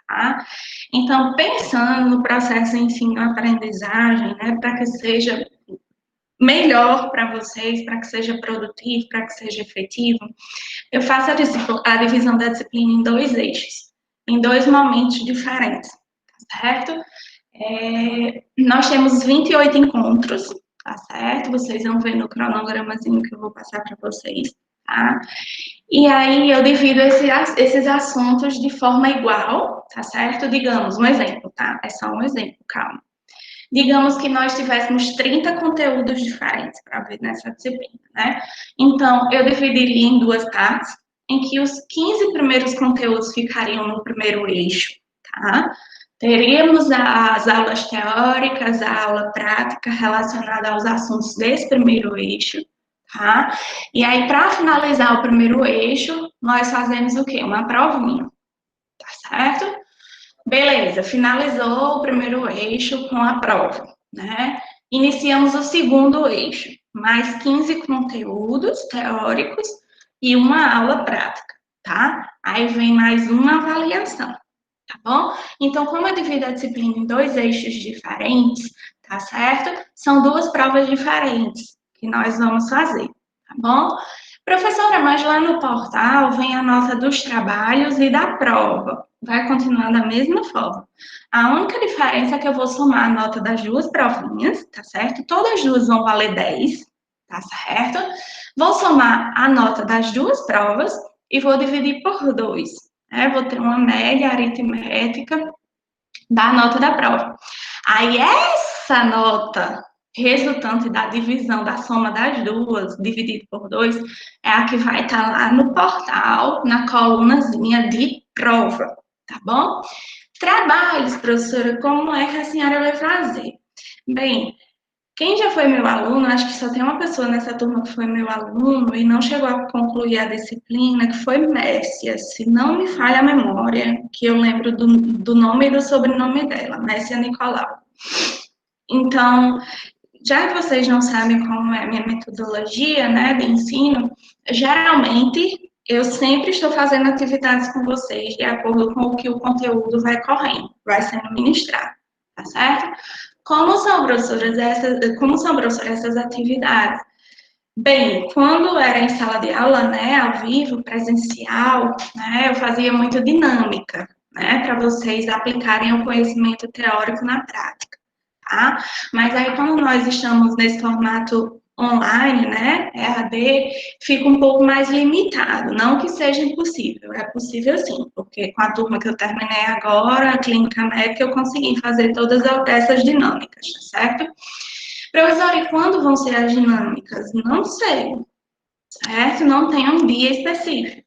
tá? Então, pensando no processo de ensino-aprendizagem, né, para que seja melhor para vocês, para que seja produtivo, para que seja efetivo, eu faço a divisão da disciplina em 2 eixos, em 2 momentos diferentes, tá certo? Nós temos 28 encontros, tá certo? Vocês vão ver no cronogramazinho que eu vou passar para vocês, tá? E aí eu divido esses assuntos de forma igual, tá certo? Digamos, um exemplo, tá? É só um exemplo, calma. Digamos que nós tivéssemos 30 conteúdos diferentes para ver nessa disciplina, né? Então, eu dividiria em 2 partes, em que os 15 primeiros conteúdos ficariam no primeiro eixo, tá? Teríamos as aulas teóricas, a aula prática relacionada aos assuntos desse primeiro eixo, tá? E aí, para finalizar o primeiro eixo, nós fazemos o quê? Uma provinha, tá certo? Beleza, finalizou o primeiro eixo com a prova, né? Iniciamos o segundo eixo, mais 15 conteúdos teóricos e uma aula prática, tá? Aí vem mais uma avaliação, tá bom? Então, como eu divido a disciplina em 2 eixos diferentes, tá certo? São 2 provas diferentes que nós vamos fazer, tá bom? Professora, mas lá no portal vem a nota dos trabalhos e da prova. Vai continuar da mesma forma. A única diferença é que eu vou somar a nota das 2 provinhas, tá certo? Todas as 2 vão valer 10, tá certo? Vou somar a nota das 2 provas e vou dividir por 2. Vou ter uma média aritmética da nota da prova. Aí, essa nota resultante da divisão da soma das 2, dividido por 2, é a que vai estar lá no portal, na colunazinha de prova, tá bom? Trabalhos, professora, como é que a senhora vai fazer? Bem, quem já foi meu aluno, acho que só tem uma pessoa nessa turma que foi meu aluno e não chegou a concluir a disciplina, que foi Mércia, se não me falha a memória, que eu lembro do nome e do sobrenome dela, Mércia Nicolau. Então, já que vocês não sabem como é a minha metodologia, né, de ensino, geralmente eu sempre estou fazendo atividades com vocês de acordo com o que o conteúdo vai correndo, vai sendo ministrado, tá certo? Como são, professoras, essas atividades? Bem, quando era em sala de aula, né, ao vivo, presencial, né, eu fazia muito dinâmica, né, para vocês aplicarem o conhecimento teórico na prática, tá? Mas aí, quando nós estamos nesse formato online, né, EAD, fica um pouco mais limitado. Não que seja impossível, é possível sim, porque com a turma que eu terminei agora, a clínica médica, eu consegui fazer todas essas dinâmicas, tá certo? Professora, e quando vão ser as dinâmicas? Não sei, certo? Não tem um dia específico,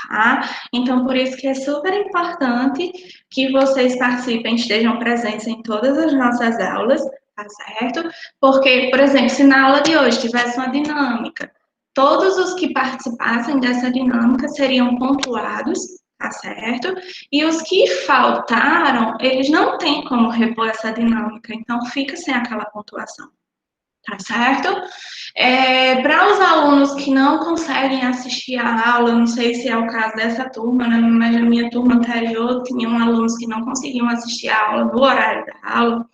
tá? Então, por isso que é super importante que vocês participem, estejam presentes em todas as nossas aulas, tá certo? Porque, por exemplo, se na aula de hoje tivesse uma dinâmica, todos os que participassem dessa dinâmica seriam pontuados, tá certo? E os que faltaram, eles não têm como repor essa dinâmica, então fica sem aquela pontuação. Tá certo? Para os alunos que não conseguem assistir a aula, não sei se é o caso dessa turma, né, mas na minha turma anterior tinham alunos que não conseguiam assistir a aula no horário da aula.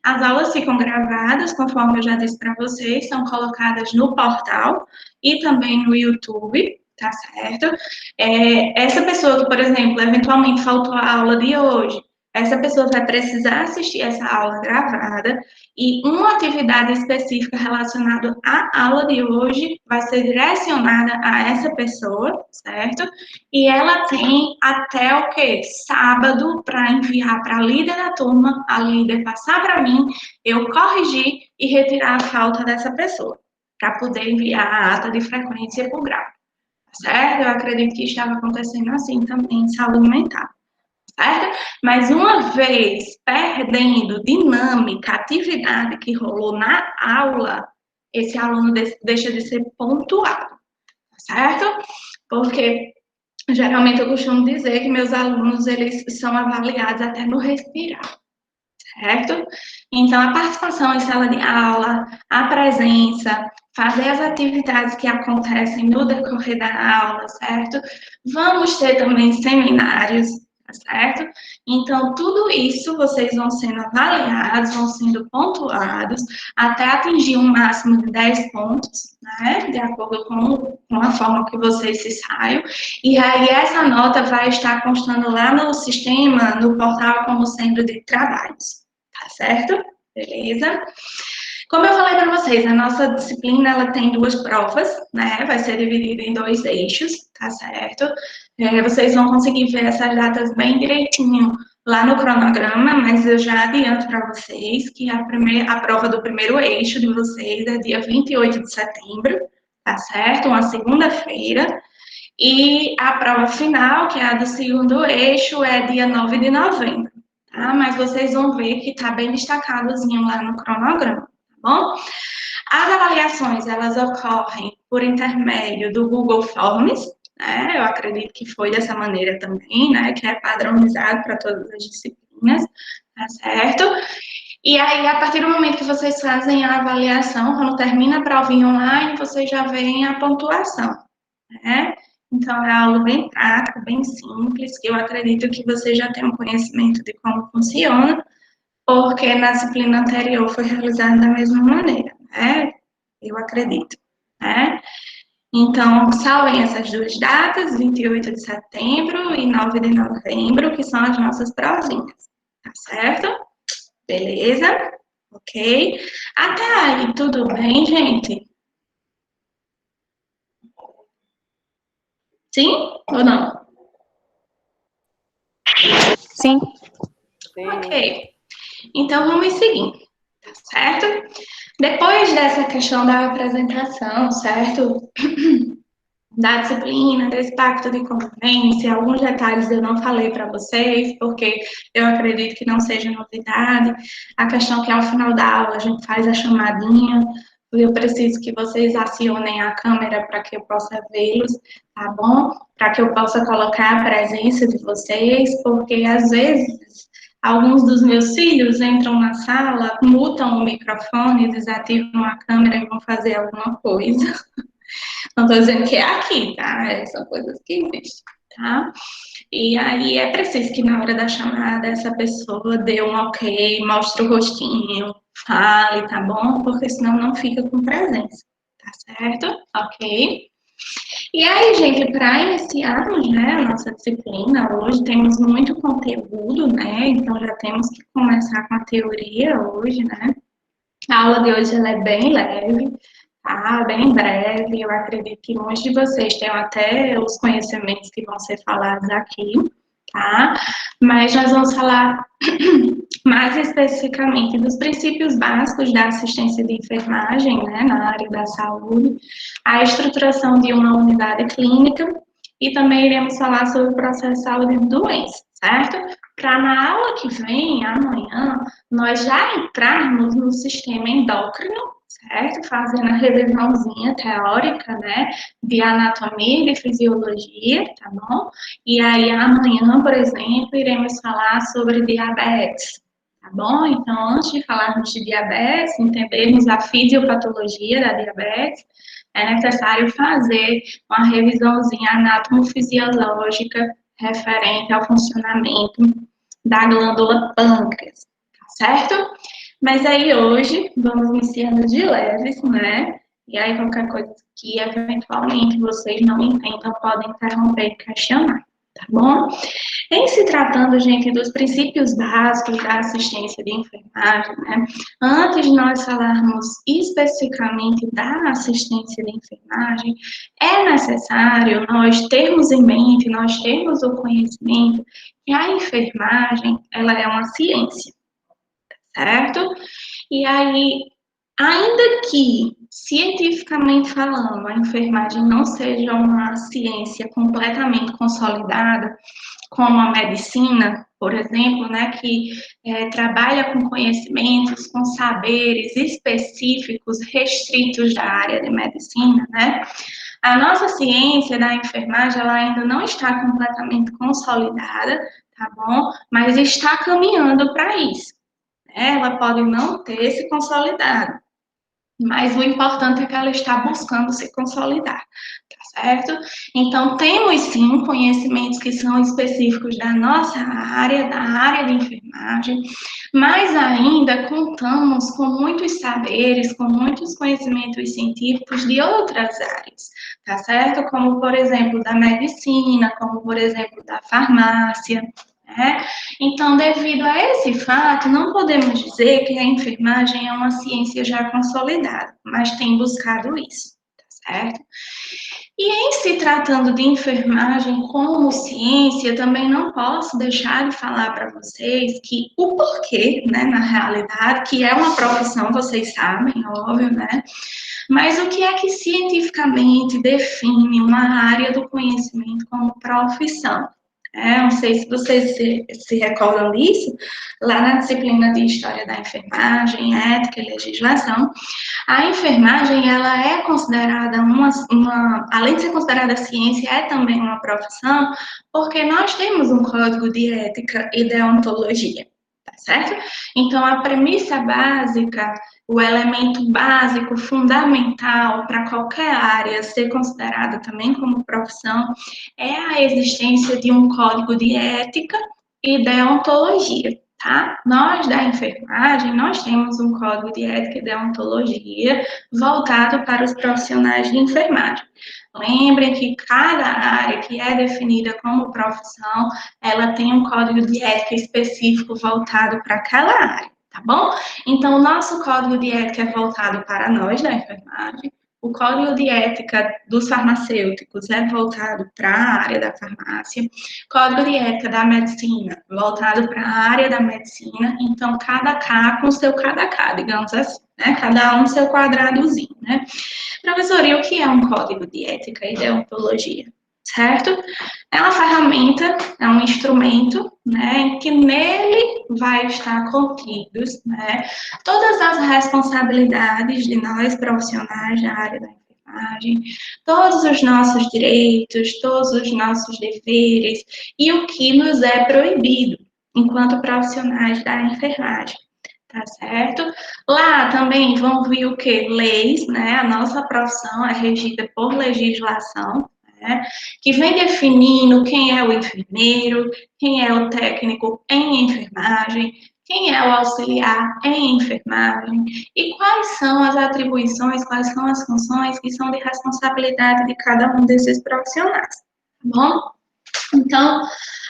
As aulas ficam gravadas, conforme eu já disse para vocês, são colocadas no portal e também no YouTube, tá certo? Essa pessoa que, por exemplo, eventualmente faltou a aula de hoje, essa pessoa vai precisar assistir essa aula gravada e uma atividade específica relacionada à aula de hoje vai ser direcionada a essa pessoa, certo? E ela tem até o quê? Sábado para enviar para a líder da turma, a líder passar para mim, eu corrigir e retirar a falta dessa pessoa, para poder enviar a ata de frequência para o grau, certo? Eu acredito que estava acontecendo assim também em saúde mental. Certo? Mas uma vez perdendo dinâmica, atividade que rolou na aula, esse aluno deixa de ser pontuado, certo? Porque geralmente eu costumo dizer que meus alunos eles são avaliados até no respirar, certo? Então a participação em sala de aula, a presença, fazer as atividades que acontecem no decorrer da aula, certo? Vamos ter também seminários, certo? Então, tudo isso vocês vão sendo avaliados, vão sendo pontuados, até atingir um máximo de 10 pontos, né? De acordo com a forma que vocês se saiam. E aí, essa nota vai estar constando lá no sistema, no portal como centro de trabalhos, tá certo? Beleza? Como eu falei para vocês, a nossa disciplina ela tem 2 provas, né? Vai ser dividida em 2 eixos, tá certo? Vocês vão conseguir ver essas datas bem direitinho lá no cronograma, mas eu já adianto para vocês que a prova do primeiro eixo de vocês é dia 28 de setembro, tá certo? Uma segunda-feira. E a prova final, que é a do segundo eixo, é dia 9 de novembro, tá? Mas vocês vão ver que está bem destacadozinho lá no cronograma, tá bom? As avaliações, elas ocorrem por intermédio do Google Forms, né? Eu acredito que foi dessa maneira também, né? Que é padronizado para todas as disciplinas, tá certo? E aí, a partir do momento que vocês fazem a avaliação, quando termina a provinha online, vocês já veem a pontuação, né? Então, é algo bem prático, bem simples, que eu acredito que vocês já têm um conhecimento de como funciona, porque na disciplina anterior foi realizado da mesma maneira, né? Eu acredito, né? Então, salvem essas 2 datas, 28 de setembro e 9 de novembro, que são as nossas provinhas, tá certo? Beleza? Ok? Até aí, tudo bem, gente? Sim ou não? Sim. Sim. Ok. Então, vamos seguindo, tá certo? Depois dessa questão da apresentação, certo? Da disciplina, desse pacto de convivência, alguns detalhes eu não falei para vocês, porque eu acredito que não seja novidade. A questão que ao final da aula a gente faz a chamadinha, eu preciso que vocês acionem a câmera para que eu possa vê-los, tá bom? Para que eu possa colocar a presença de vocês, porque às vezes alguns dos meus filhos entram na sala, mutam o microfone, desativam a câmera e vão fazer alguma coisa. Não estou dizendo que é aqui, tá? São coisas que existem, tá? E aí é preciso que na hora da chamada essa pessoa dê um ok, mostre o rostinho, fale, tá bom? Porque senão não fica com presença, tá certo? Ok? E aí, gente, para iniciarmos, né, a nossa disciplina, hoje temos muito conteúdo, né? Então já temos que começar com a teoria hoje, né? A aula de hoje ela é bem leve, tá? Bem breve. Eu acredito que muitos de vocês tenham até os conhecimentos que vão ser falados aqui, tá? Mas nós vamos falar mais especificamente dos princípios básicos da assistência de enfermagem, né, na área da saúde, a estruturação de uma unidade clínica e também iremos falar sobre o processo de saúde de doença, certo? Para na aula que vem, amanhã, nós já entrarmos no sistema endócrino, certo? Fazendo a revisãozinha teórica, né, de anatomia e de fisiologia, tá bom? E aí amanhã, por exemplo, iremos falar sobre diabetes, tá bom? Então, antes de falarmos de diabetes, entendermos a fisiopatologia da diabetes, é necessário fazer uma revisãozinha anatomofisiológica referente ao funcionamento da glândula pâncreas, tá certo? Mas aí hoje vamos iniciando de leves, né? E aí qualquer coisa que eventualmente vocês não entendam podem interromper e questionar, tá bom? Em se tratando, gente, dos princípios básicos da assistência de enfermagem, né? Antes de nós falarmos especificamente da assistência de enfermagem, é necessário nós termos em mente, nós termos o conhecimento que a enfermagem, ela é uma ciência, certo? E aí, ainda que, cientificamente falando, a enfermagem não seja uma ciência completamente consolidada, como a medicina, por exemplo, né, que trabalha com conhecimentos, com saberes específicos, restritos da área de medicina, né? A nossa ciência da enfermagem, ela ainda não está completamente consolidada, tá bom? Mas está caminhando para isso. Ela pode não ter se consolidado, mas o importante é que ela está buscando se consolidar, tá certo? Então, temos sim conhecimentos que são específicos da nossa área, da área de enfermagem, mas ainda contamos com muitos saberes, com muitos conhecimentos científicos de outras áreas, tá certo? Como, por exemplo, da medicina, como, por exemplo, da farmácia, né? Então, devido a esse fato, não podemos dizer que a enfermagem é uma ciência já consolidada, mas tem buscado isso, tá certo? E em se tratando de enfermagem como ciência, também não posso deixar de falar para vocês que o porquê, né, na realidade, que é uma profissão, vocês sabem, óbvio, né? Mas o que é que cientificamente define uma área do conhecimento como profissão? Não sei se vocês se recordam disso, lá na disciplina de História da Enfermagem, Ética e Legislação, a enfermagem, ela é considerada além de ser considerada ciência, é também uma profissão, porque nós temos um código de ética e deontologia, tá certo? Então, a premissa básica, o elemento básico, fundamental para qualquer área ser considerada também como profissão, é a existência de um código de ética e deontologia. Tá? Nós, da enfermagem, nós temos um código de ética e deontologia voltado para os profissionais de enfermagem. Lembrem que cada área que é definida como profissão, ela tem um código de ética específico voltado para aquela área, tá bom? Então, o nosso código de ética é voltado para nós, da enfermagem. O código de ética dos farmacêuticos é voltado para a área da farmácia. Código de ética da medicina, voltado para a área da medicina. Então, cada K com seu cada K, digamos assim, né? Cada um seu quadradozinho, né? Professor, e o que é um código de ética e deontologia? Certo? É uma ferramenta, é um instrumento, né, que nele vai estar contidos, né, todas as responsabilidades de nós profissionais da área da enfermagem, todos os nossos direitos, todos os nossos deveres e o que nos é proibido enquanto profissionais da enfermagem. Tá certo? Lá também vão vir o quê? Leis, né? A nossa profissão é regida por legislação, né? Que vem definindo quem é o enfermeiro, quem é o técnico em enfermagem, quem é o auxiliar em enfermagem e quais são as atribuições, quais são as funções que são de responsabilidade de cada um desses profissionais, tá bom? Então,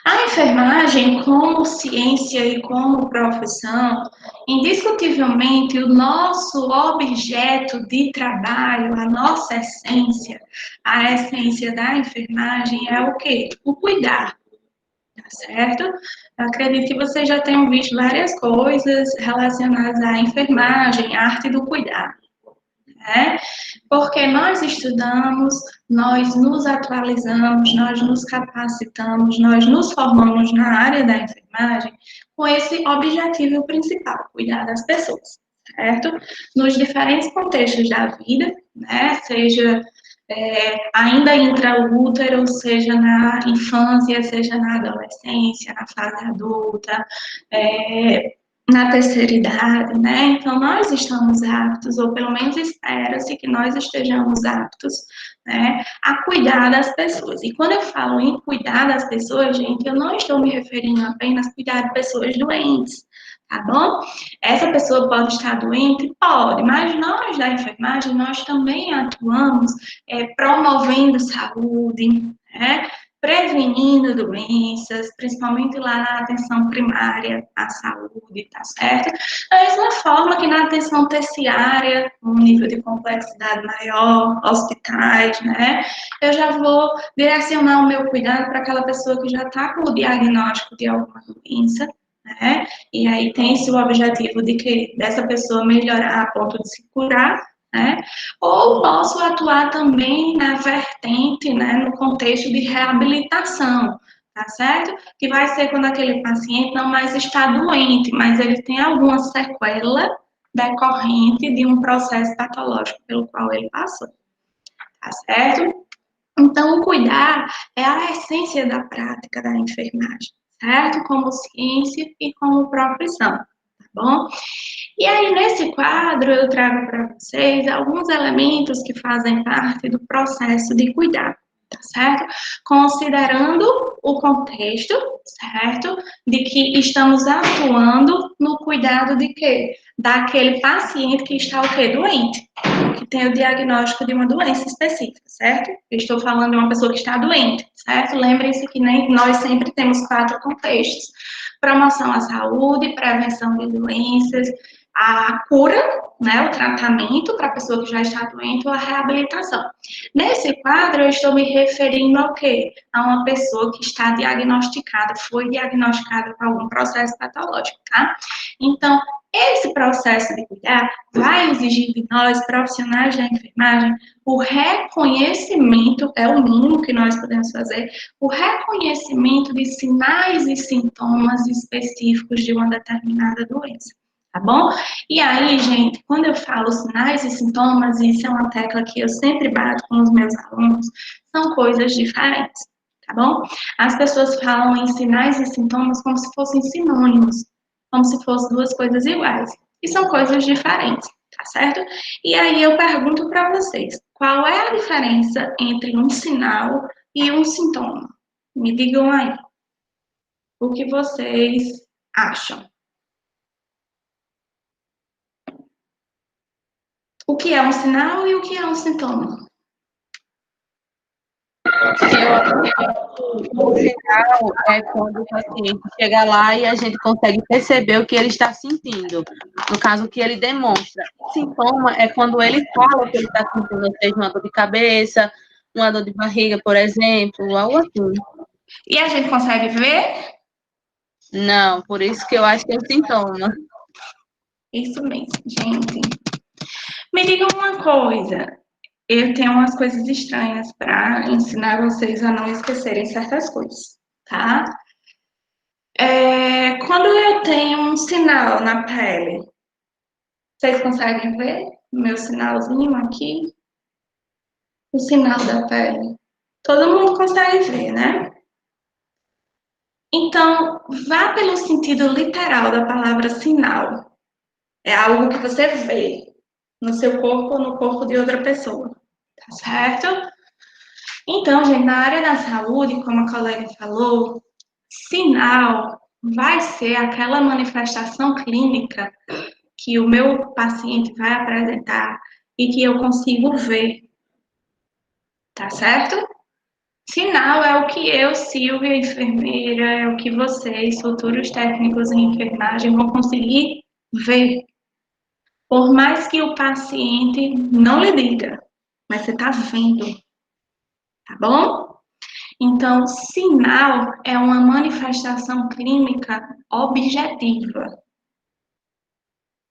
a enfermagem, como ciência e como profissão, indiscutivelmente, o nosso objeto de trabalho, a nossa essência, a essência da enfermagem é o quê? O cuidar, tá certo? Eu acredito que vocês já tenham visto várias coisas relacionadas à enfermagem, à arte do cuidar, né? Porque nós estudamos, nós nos atualizamos, nós nos capacitamos, nós nos formamos na área da enfermagem com esse objetivo principal, cuidar das pessoas, certo? Nos diferentes contextos da vida, né? Seja ainda intraútero, seja na infância, seja na adolescência, na fase adulta, na terceira idade, né? Então, nós estamos aptos, ou pelo menos espera-se que nós estejamos aptos, né, a cuidar das pessoas. E quando eu falo em cuidar das pessoas, gente, eu não estou me referindo apenas a cuidar de pessoas doentes, tá bom? Essa pessoa pode estar doente? Pode, mas nós da enfermagem, nós também atuamos promovendo saúde, né? Prevenindo doenças, principalmente lá na atenção primária à saúde, tá certo? Da mesma forma que na atenção terciária, um nível de complexidade maior, hospitais, né? Eu já vou direcionar o meu cuidado para aquela pessoa que já está com o diagnóstico de alguma doença, né? E aí tem-se o objetivo de que dessa pessoa melhorar a ponto de se curar, né? Ou posso atuar também na vertente, né, no contexto de reabilitação, tá certo? Que vai ser quando aquele paciente não mais está doente, mas ele tem alguma sequela decorrente de um processo patológico pelo qual ele passou, tá certo? Então, o cuidar é a essência da prática da enfermagem, certo? Como ciência e como profissão, tá bom? E aí, nesse quadro, eu trago para vocês alguns elementos que fazem parte do processo de cuidado, tá certo? Considerando o contexto, certo? De que estamos atuando no cuidado de quê? Daquele paciente que está o quê? Doente, que tem o diagnóstico de uma doença específica, certo? Eu estou falando de uma pessoa que está doente, certo? Lembrem-se que nós sempre temos 4 contextos: promoção à saúde, prevenção de doenças, a cura, né, o tratamento para a pessoa que já está doente ou a reabilitação. Nesse quadro, eu estou me referindo ao quê? A uma pessoa que está diagnosticada, foi diagnosticada com algum processo patológico, tá? Então, esse processo de cuidar vai exigir de nós, profissionais da enfermagem, o reconhecimento, é o mínimo que nós podemos fazer, o reconhecimento de sinais e sintomas específicos de uma determinada doença. Tá bom? E aí, gente, quando eu falo sinais e sintomas, isso é uma tecla que eu sempre bato com os meus alunos, são coisas diferentes, tá bom? As pessoas falam em sinais e sintomas como se fossem sinônimos, como se fossem 2 coisas iguais, e são coisas diferentes, tá certo? E aí eu pergunto para vocês, qual é a diferença entre um sinal e um sintoma? Me digam aí, o que vocês acham? O que é um sinal e o que é um sintoma? O sinal é quando o paciente chega lá e a gente consegue perceber o que ele está sentindo. No caso, o que ele demonstra. Sintoma é quando ele fala o que ele está sentindo, seja uma dor de cabeça, uma dor de barriga, por exemplo, algo assim. E a gente consegue ver? Não, por isso que eu acho que é um sintoma. Isso mesmo, gente. Me digam uma coisa. Eu tenho umas coisas estranhas para ensinar vocês a não esquecerem certas coisas, tá? Quando eu tenho um sinal na pele, vocês conseguem ver meu sinalzinho aqui? O sinal da pele. Todo mundo consegue ver, né? Então, vá pelo sentido literal da palavra sinal. É algo que você vê no seu corpo ou no corpo de outra pessoa, tá certo? Então, gente, na área da saúde, como a colega falou, sinal vai ser aquela manifestação clínica que o meu paciente vai apresentar e que eu consigo ver, tá certo? Sinal é o que eu, Silvia, enfermeira, é o que vocês, futuros técnicos em enfermagem, vão conseguir ver. Por mais que o paciente não lhe diga, mas você está vendo, tá bom? Então, sinal é uma manifestação clínica objetiva.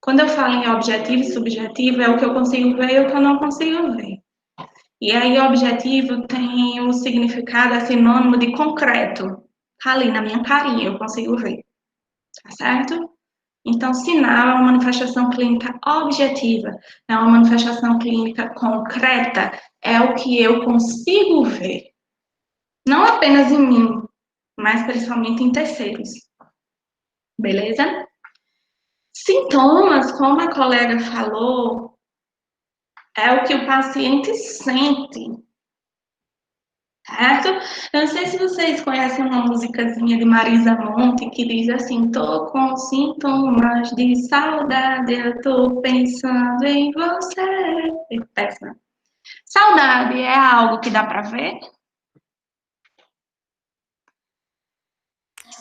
Quando eu falo em objetivo e subjetivo, é o que eu consigo ver e o que eu não consigo ver. E aí, objetivo tem o significado, é sinônimo de concreto. Tá ali na minha carinha, eu consigo ver. Tá certo? Então, sinal é uma manifestação clínica objetiva, é uma manifestação clínica concreta, é o que eu consigo ver. Não apenas em mim, mas principalmente em terceiros. Beleza? Sintomas, como a colega falou, é o que o paciente sente, certo? Eu não sei se vocês conhecem uma musicazinha de Marisa Monte que diz assim: tô com sintomas de saudade, eu tô pensando em você. É péssima. Saudade é algo que dá para ver?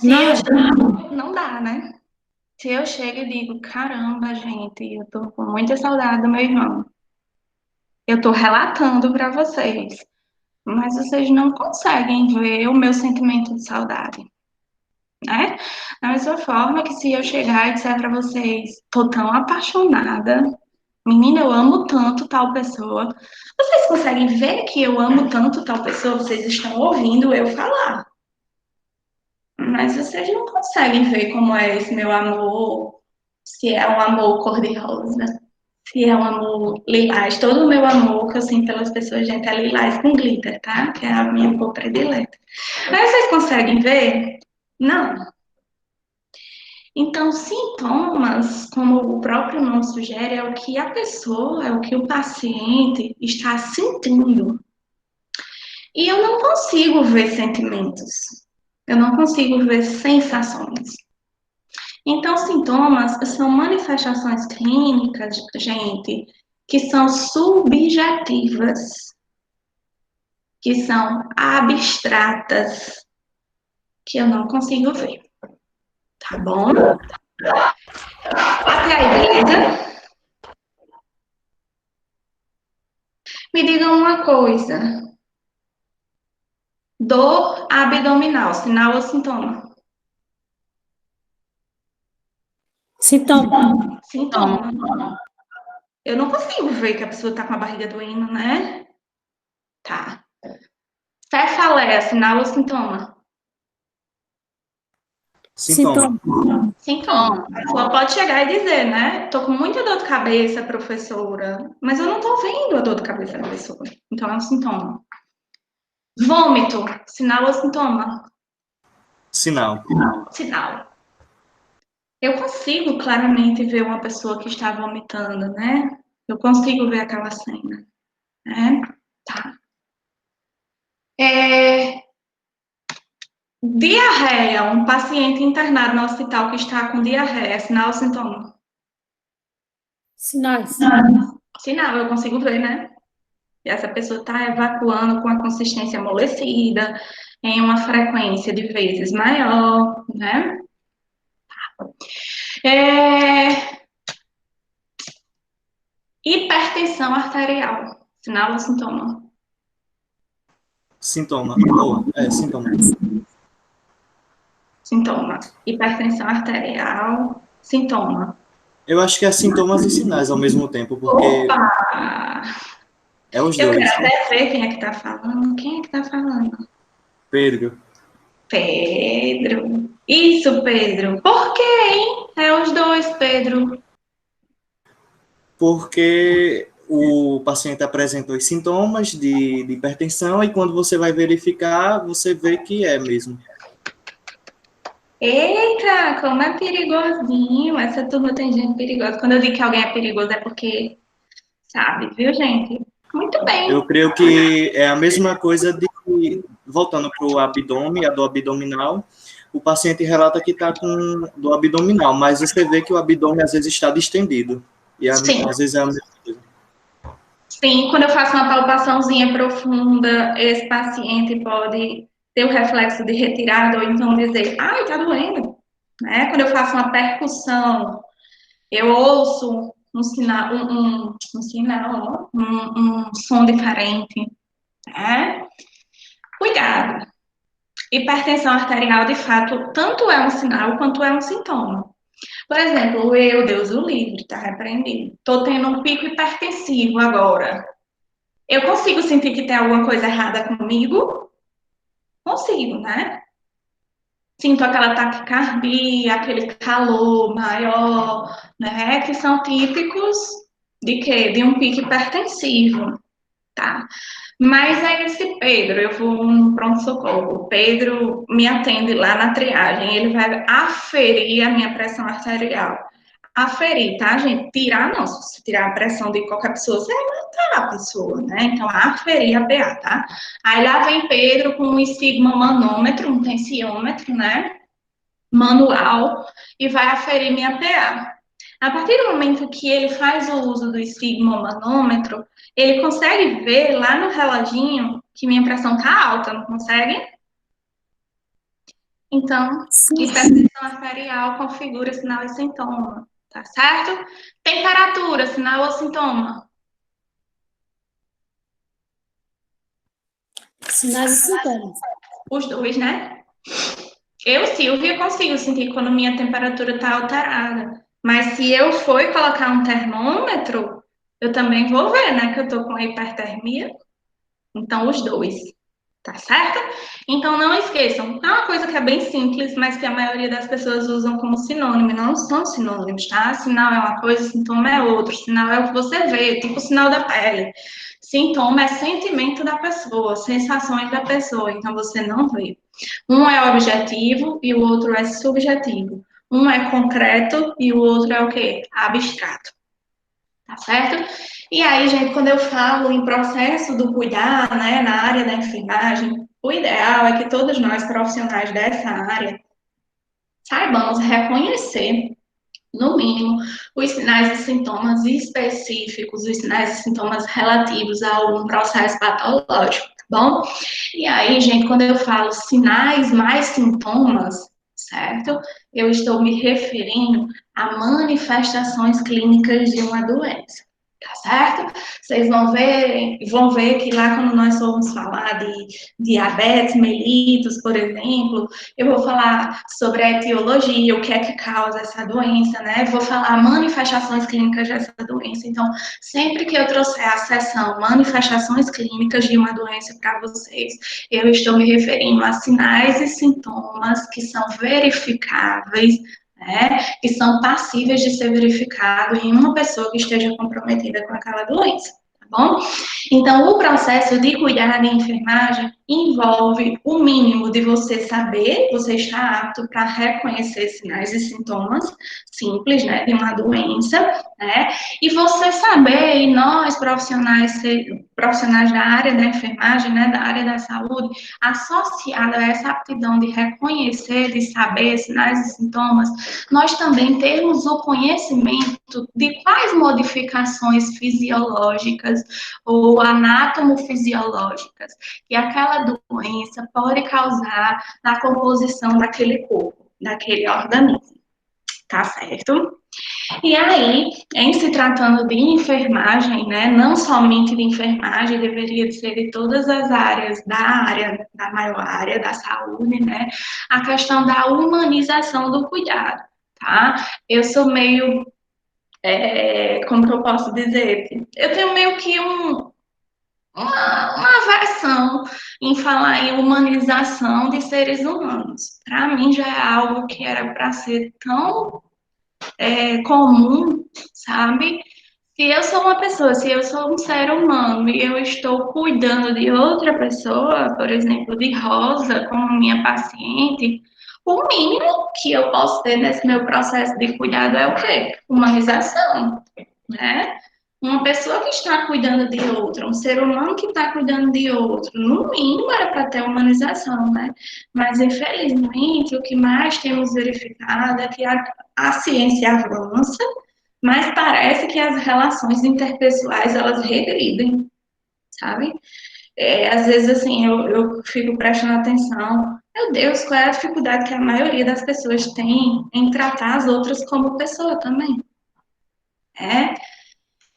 Não dá, né? Se eu chego e digo, caramba, gente, eu tô com muita saudade do meu irmão. Eu tô relatando para vocês, mas vocês não conseguem ver o meu sentimento de saudade, né? Da mesma forma que se eu chegar e disser para vocês, tô tão apaixonada, menina, eu amo tanto tal pessoa. Vocês conseguem ver que eu amo tanto tal pessoa? Vocês estão ouvindo eu falar. Mas vocês não conseguem ver como é esse meu amor, se é um amor cor-de-rosa, se é um amor lilás. Todo o meu amor que eu sinto pelas pessoas, gente, é lilás com glitter, tá? Que é a minha cor predileta. Mas vocês conseguem ver? Não. Então, sintomas, como o próprio nome sugere, é o que a pessoa, é o que o paciente está sentindo. E eu não consigo ver sentimentos, eu não consigo ver sensações. Então, sintomas são manifestações clínicas, gente, que são subjetivas, que são abstratas, que eu não consigo ver. Tá bom? Até aí, beleza? Me digam uma coisa. Dor abdominal, sinal ou sintoma? Sintoma. Sintoma. Eu não consigo ver que a pessoa tá com a barriga doendo, né? Tá. Cefaleia, sinal ou sintoma? Sintoma. Sintoma. A pessoa pode chegar e dizer, né? Tô com muita dor de cabeça, professora, mas eu não tô vendo a dor de cabeça da pessoa. Então é um sintoma. Vômito, sinal ou sintoma? Sinal. Sinal. Eu consigo claramente ver uma pessoa que está vomitando, né? Eu consigo ver aquela cena, né? Tá. Diarreia, um paciente internado no hospital que está com diarreia, sinal ou sintoma? Sinais. Sinal, eu consigo ver, né? E essa pessoa está evacuando com a consistência amolecida, em uma frequência de vezes maior, né? Hipertensão arterial, sinal ou sintoma? Sintoma. Sintoma. Sintoma. Hipertensão arterial, sintoma. Eu acho que é sintomas e sinais ao mesmo tempo, porque Opa! é os Eu dois. quero até ver quem é que tá falando. Quem é que tá falando? Pedro. Pedro. Isso, Pedro. Por quê, hein? É os dois, Pedro. Porque o paciente apresenta os sintomas de hipertensão e quando você vai verificar, você vê que é mesmo. Eita, como é perigosinho. Essa turma tem gente perigosa. Quando eu digo que alguém é perigoso é porque sabe, viu, gente? Muito bem. Eu creio que é a mesma coisa de, voltando para o abdômen, a dor abdominal, o paciente relata que está com dor abdominal, mas você vê que o abdômen às vezes está distendido. E Sim. às vezes é a mesma coisa. Sim, quando eu faço uma palpaçãozinha profunda, esse paciente pode ter o reflexo de retirada ou então dizer, ai, tá doendo. Né? Quando eu faço uma percussão, eu ouço um sinal, um som diferente. Né? Cuidado. Hipertensão arterial, de fato, tanto é um sinal quanto é um sintoma. Por exemplo, eu, Deus o livre, tá repreendido. Tô tendo um pico hipertensivo agora. Eu consigo sentir que tem alguma coisa errada comigo? Consigo, né? Sinto aquela taquicardia, aquele calor maior, né? Que são típicos de quê? De um pico hipertensivo, tá? Mas é esse Pedro, eu vou no pronto-socorro. O Pedro me atende lá na triagem, ele vai aferir a minha pressão arterial. Aferir, tá, gente? Tirar não, se você tirar a pressão de qualquer pessoa, você vai matar a pessoa, né? Então, aferir a PA, tá? Aí lá vem Pedro com um esfigmomanômetro, um tensiômetro, né? Manual, e vai aferir minha PA. A partir do momento que ele faz o uso do esfigmomanômetro, ele consegue ver lá no reloginho que minha pressão tá alta, não consegue? Então, hipertensão arterial configura sinal e sintoma, tá certo? Temperatura, sinal ou sintoma? Sinais e sintomas. Os dois, né? Eu, Silvia, consigo sentir quando minha temperatura está alterada. Mas se eu for colocar um termômetro, eu também vou ver, né, que eu tô com hipertermia. Então, os dois, tá certo? Então, não esqueçam, é uma coisa que é bem simples, mas que a maioria das pessoas usam como sinônimo, e não são sinônimos, tá? Sinal é uma coisa, sintoma é outro. Sinal é o que você vê, tipo o sinal da pele. Sintoma é sentimento da pessoa, sensações da pessoa, então você não vê. Um é objetivo e o outro é subjetivo. Um é concreto e o outro é o quê? Abstrato. Tá certo? E aí, gente, quando eu falo em processo do cuidar, né, na área da enfermagem, o ideal é que todos nós, profissionais dessa área, saibamos reconhecer, no mínimo, os sinais e sintomas específicos, os sinais e sintomas relativos a algum processo patológico, tá bom? E aí, gente, quando eu falo sinais mais sintomas, certo? Eu estou me referindo a manifestações clínicas de uma doença. Tá certo? Vocês vão ver que lá quando nós formos falar de diabetes mellitus, por exemplo, eu vou falar sobre a etiologia, o que é que causa essa doença, né? Vou falar manifestações clínicas dessa doença. Então, sempre que eu trouxer a sessão manifestações clínicas de uma doença para vocês, eu estou me referindo a sinais e sintomas que são verificáveis, né, que são passíveis de ser verificado em uma pessoa que esteja comprometida com aquela doença, tá bom? Então, o processo de cuidar de enfermagem envolve o mínimo de você saber, você está apto para reconhecer sinais e sintomas simples, né, de uma doença, né, e você saber, e nós profissionais da área da enfermagem, né, da área da saúde, associada a essa aptidão de reconhecer, de saber sinais e sintomas, nós também temos o conhecimento de quais modificações fisiológicas ou anatomofisiológicas que aquela doença pode causar na composição daquele corpo, daquele organismo, tá certo? E aí, em se tratando de enfermagem, né, não somente de enfermagem, deveria de ser de todas as áreas, da maior área da saúde, né, a questão da humanização do cuidado, tá? Eu sou meio, como que eu posso dizer? Eu tenho meio que uma aversão em falar em humanização de seres humanos. Para mim já é algo que era para ser tão comum, sabe? Se eu sou uma pessoa, se eu sou um ser humano e eu estou cuidando de outra pessoa, por exemplo, de Rosa, como minha paciente, o mínimo que eu posso ter nesse meu processo de cuidado é o quê? Humanização, né? Uma pessoa que está cuidando de outra, um ser humano que está cuidando de outro, no mínimo era para ter humanização, né? Mas, infelizmente, o que mais temos verificado é que a ciência avança, mas parece que as relações interpessoais, elas regridem, sabe? Às vezes, assim, eu fico prestando atenção, meu Deus, qual é a dificuldade que a maioria das pessoas tem em tratar as outras como pessoa também?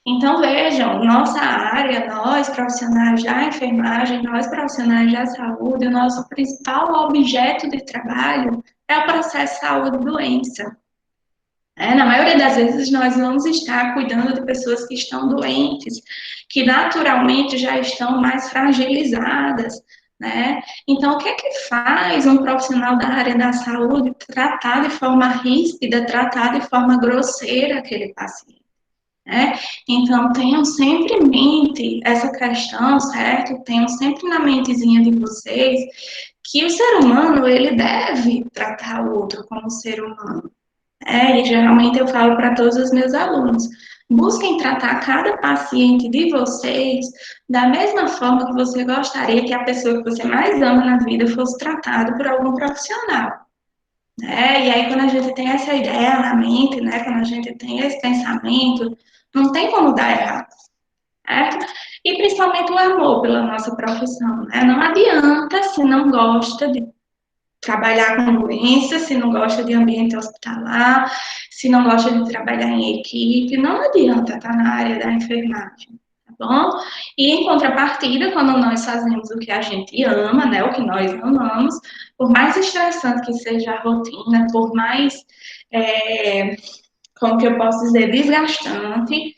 Então, vejam, nossa área, nós profissionais da enfermagem, nós profissionais da saúde, o nosso principal objeto de trabalho é o processo saúde-doença. Na maioria das vezes, nós vamos estar cuidando de pessoas que estão doentes, que naturalmente já estão mais fragilizadas, né? Então, o que é que faz um profissional da área da saúde tratar de forma ríspida, tratar de forma grosseira aquele paciente? Então, tenham sempre em mente essa questão, certo? Tenham sempre na mentezinha de vocês que o ser humano, ele deve tratar o outro como ser humano. E geralmente eu falo para todos os meus alunos, busquem tratar cada paciente de vocês da mesma forma que você gostaria que a pessoa que você mais ama na vida fosse tratada por algum profissional. E aí, quando a gente tem essa ideia na mente, né, quando a gente tem esse pensamento, não tem como dar errado, certo? E principalmente o amor pela nossa profissão, né? Não adianta se não gosta de trabalhar com doença, se não gosta de ambiente hospitalar, se não gosta de trabalhar em equipe, não adianta estar na área da enfermagem, tá bom? E em contrapartida, quando nós fazemos o que a gente ama, né, o que nós amamos, por mais estressante que seja a rotina, por mais, como que eu posso dizer, desgastante,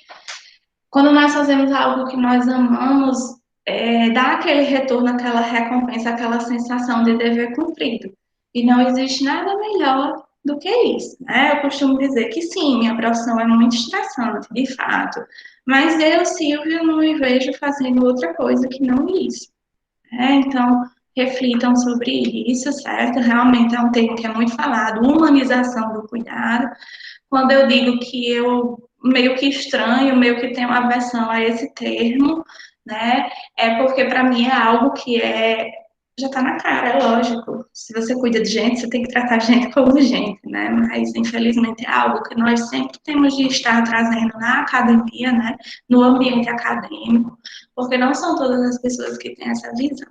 quando nós fazemos algo que nós amamos, dá aquele retorno, aquela recompensa, aquela sensação de dever cumprido. E não existe nada melhor do que isso, né? Eu costumo dizer que sim, minha profissão é muito estressante, de fato, mas eu, Silvia, não me vejo fazendo outra coisa que não isso. Então, reflitam sobre isso, certo? Realmente é um termo que é muito falado, humanização do cuidado. Quando eu digo que eu meio que estranho, meio que tenho aversão a esse termo, né? É porque para mim é algo que já está na cara, é lógico. Se você cuida de gente, você tem que tratar a gente como gente, né? Mas infelizmente é algo que nós sempre temos de estar trazendo na academia, né? No ambiente acadêmico, porque não são todas as pessoas que têm essa visão,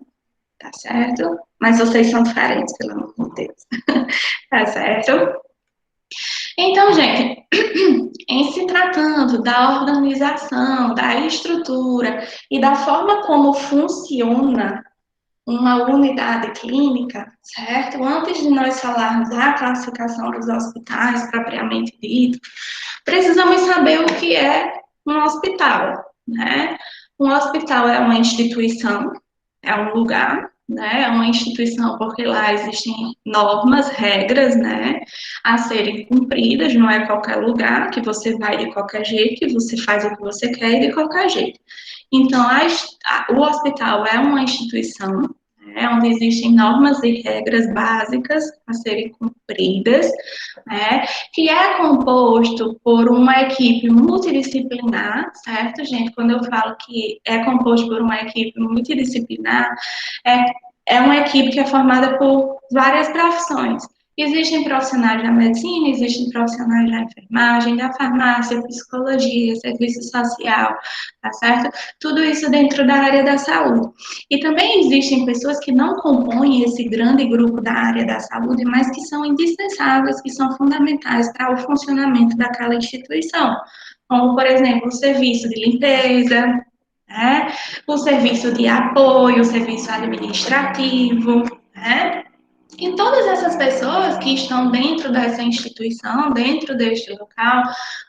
tá certo? Mas vocês são diferentes, pelo amor de Deus, tá certo? Então, gente, em se tratando da organização, da estrutura e da forma como funciona uma unidade clínica, certo? Antes de nós falarmos da classificação dos hospitais propriamente dito, precisamos saber o que é um hospital, né? Um hospital é uma instituição, é um lugar, né? É uma instituição porque lá existem normas, regras, né? A serem cumpridas, não é qualquer lugar que você vai de qualquer jeito, que você faz o que você quer e de qualquer jeito. Então, o hospital é uma instituição, né, onde existem normas e regras básicas a serem cumpridas, né, que é composto por uma equipe multidisciplinar, certo, gente? Quando eu falo que é composto por uma equipe multidisciplinar, é uma equipe que é formada por várias profissões. Existem profissionais da medicina, existem profissionais da enfermagem, da farmácia, psicologia, serviço social, tá certo? Tudo isso dentro da área da saúde. E também existem pessoas que não compõem esse grande grupo da área da saúde, mas que são indispensáveis, que são fundamentais para o funcionamento daquela instituição. Como, por exemplo, o serviço de limpeza, né? O serviço de apoio, o serviço administrativo, né? E todas essas pessoas que estão dentro dessa instituição, dentro deste local,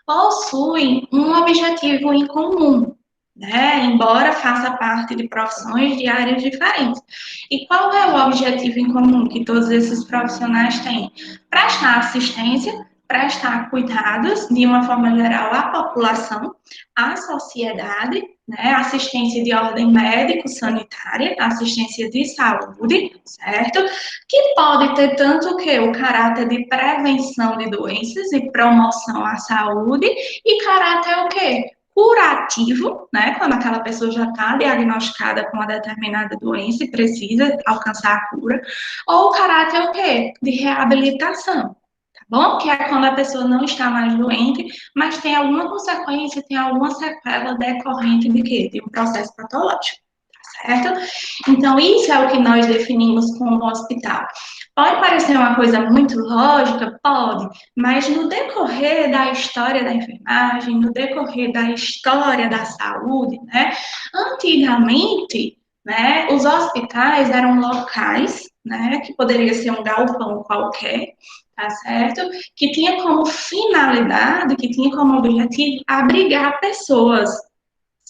possuem um objetivo em comum, né? Embora faça parte de profissões de áreas diferentes. E qual é o objetivo em comum que todos esses profissionais têm? Prestar assistência, prestar cuidados, de uma forma geral, à população, à sociedade, né? Assistência de ordem médico-sanitária, assistência de saúde, certo? Que pode ter tanto o caráter de prevenção de doenças e promoção à saúde, e caráter o quê? Curativo, né? Quando aquela pessoa já está diagnosticada com uma determinada doença e precisa alcançar a cura, ou o caráter o quê? De reabilitação. Tá bom? Que é quando a pessoa não está mais doente, mas tem alguma consequência, tem alguma sequela decorrente de quê? De um processo patológico, tá certo? Então, isso é o que nós definimos como hospital. Pode parecer uma coisa muito lógica? Pode, mas no decorrer da história da enfermagem, no decorrer da história da saúde, né? Antigamente, né, os hospitais eram locais, né, que poderia ser um galpão qualquer, tá certo? Que tinha como finalidade, que tinha como objetivo abrigar pessoas,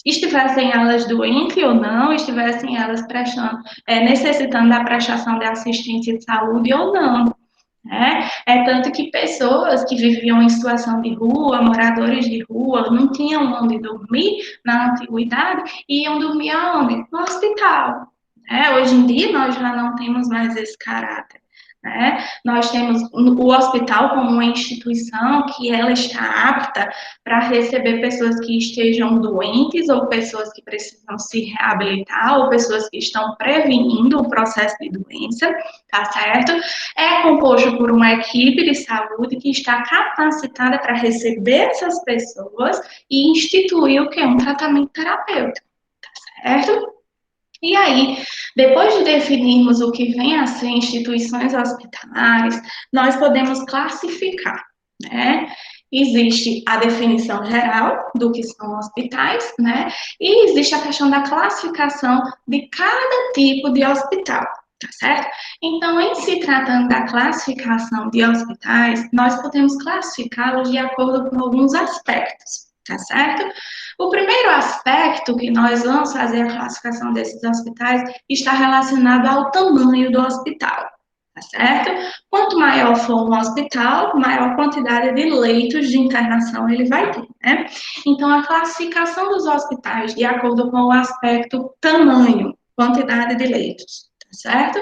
estivessem elas doentes ou não, estivessem elas necessitando da prestação de assistência de saúde ou não. Né? É tanto que pessoas que viviam em situação de rua, moradores de rua, não tinham onde dormir na antiguidade e iam dormir aonde? No hospital. Né? Hoje em dia nós já não temos mais esse caráter. Né? Nós temos o hospital como uma instituição que ela está apta para receber pessoas que estejam doentes ou pessoas que precisam se reabilitar ou pessoas que estão prevenindo o processo de doença, tá certo? É composto por uma equipe de saúde que está capacitada para receber essas pessoas e instituir o que? Um tratamento terapêutico, tá certo? E aí, depois de definirmos o que vem a ser instituições hospitalares, nós podemos classificar, né? Existe a definição geral do que são hospitais, né? E existe a questão da classificação de cada tipo de hospital, tá certo? Então, em se tratando da classificação de hospitais, nós podemos classificá-los de acordo com alguns aspectos, tá certo? O primeiro aspecto que nós vamos fazer a classificação desses hospitais está relacionado ao tamanho do hospital, tá certo? Quanto maior for um hospital, maior quantidade de leitos de internação ele vai ter, né? Então, a classificação dos hospitais de acordo com o aspecto tamanho, quantidade de leitos, tá certo?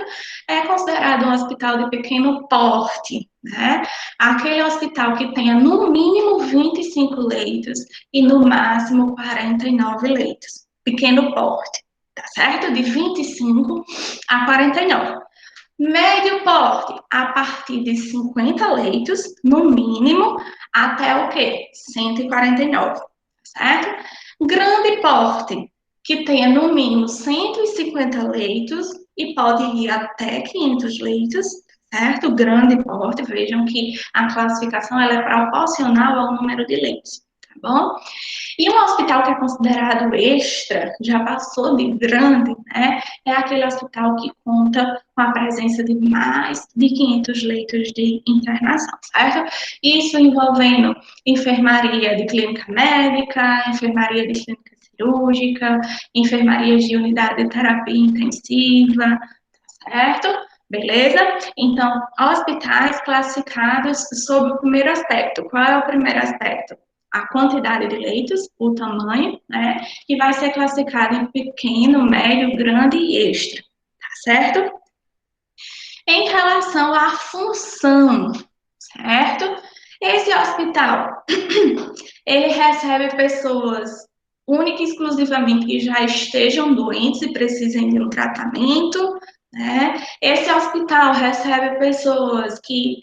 É considerado um hospital de pequeno porte, né? Aquele hospital que tenha no mínimo 25 leitos e no máximo 49 leitos. Pequeno porte, tá certo? De 25 a 49. Médio porte, a partir de 50 leitos, no mínimo, até o quê? 149, certo? Grande porte, que tenha no mínimo 150 leitos e pode ir até 500 leitos, certo? Grande porte, vejam que a classificação ela é proporcional ao número de leitos, tá bom? E um hospital que é considerado extra, já passou de grande, né? É aquele hospital que conta com a presença de mais de 500 leitos de internação, certo? Isso envolvendo enfermaria de clínica médica, enfermaria de clínica cirúrgica, enfermarias de unidade de terapia intensiva, certo? Beleza? Então, hospitais classificados sob o primeiro aspecto. Qual é o primeiro aspecto? A quantidade de leitos, o tamanho, né? E vai ser classificado em pequeno, médio, grande e extra, tá certo? Em relação à função, certo? Esse hospital, ele recebe pessoas única e exclusivamente que já estejam doentes e precisem de um tratamento, né? Esse hospital recebe pessoas que,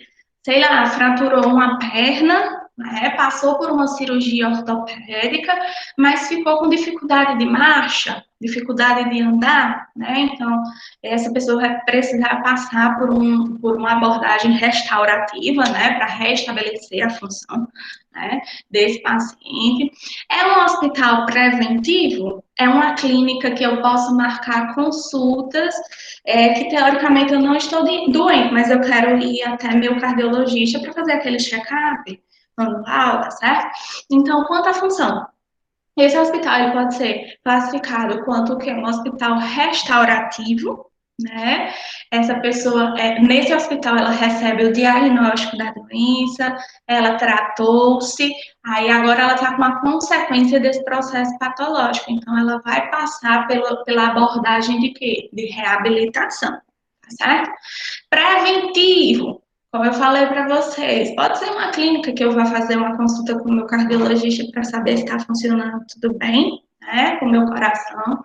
sei lá, fraturou uma perna, né? Passou por uma cirurgia ortopédica, mas ficou com dificuldade de marcha, dificuldade de andar, né? Então, essa pessoa vai precisar passar por uma abordagem restaurativa, né? Para restabelecer a função, né? Desse paciente. É um hospital preventivo? É uma clínica que eu posso marcar consultas, que teoricamente eu não estou doente, mas eu quero ir até meu cardiologista para fazer aquele check-up anual, tá certo? Então, quanto à função? Esse hospital ele pode ser classificado quanto que é um hospital restaurativo, né? Essa pessoa, nesse hospital, ela recebe o diagnóstico da doença, ela tratou-se, aí agora ela está com uma consequência desse processo patológico, então ela vai passar pela abordagem de quê? De reabilitação, tá certo? Preventivo, como eu falei para vocês, pode ser uma clínica que eu vá fazer uma consulta com o meu cardiologista para saber se está funcionando tudo bem, né, com o meu coração.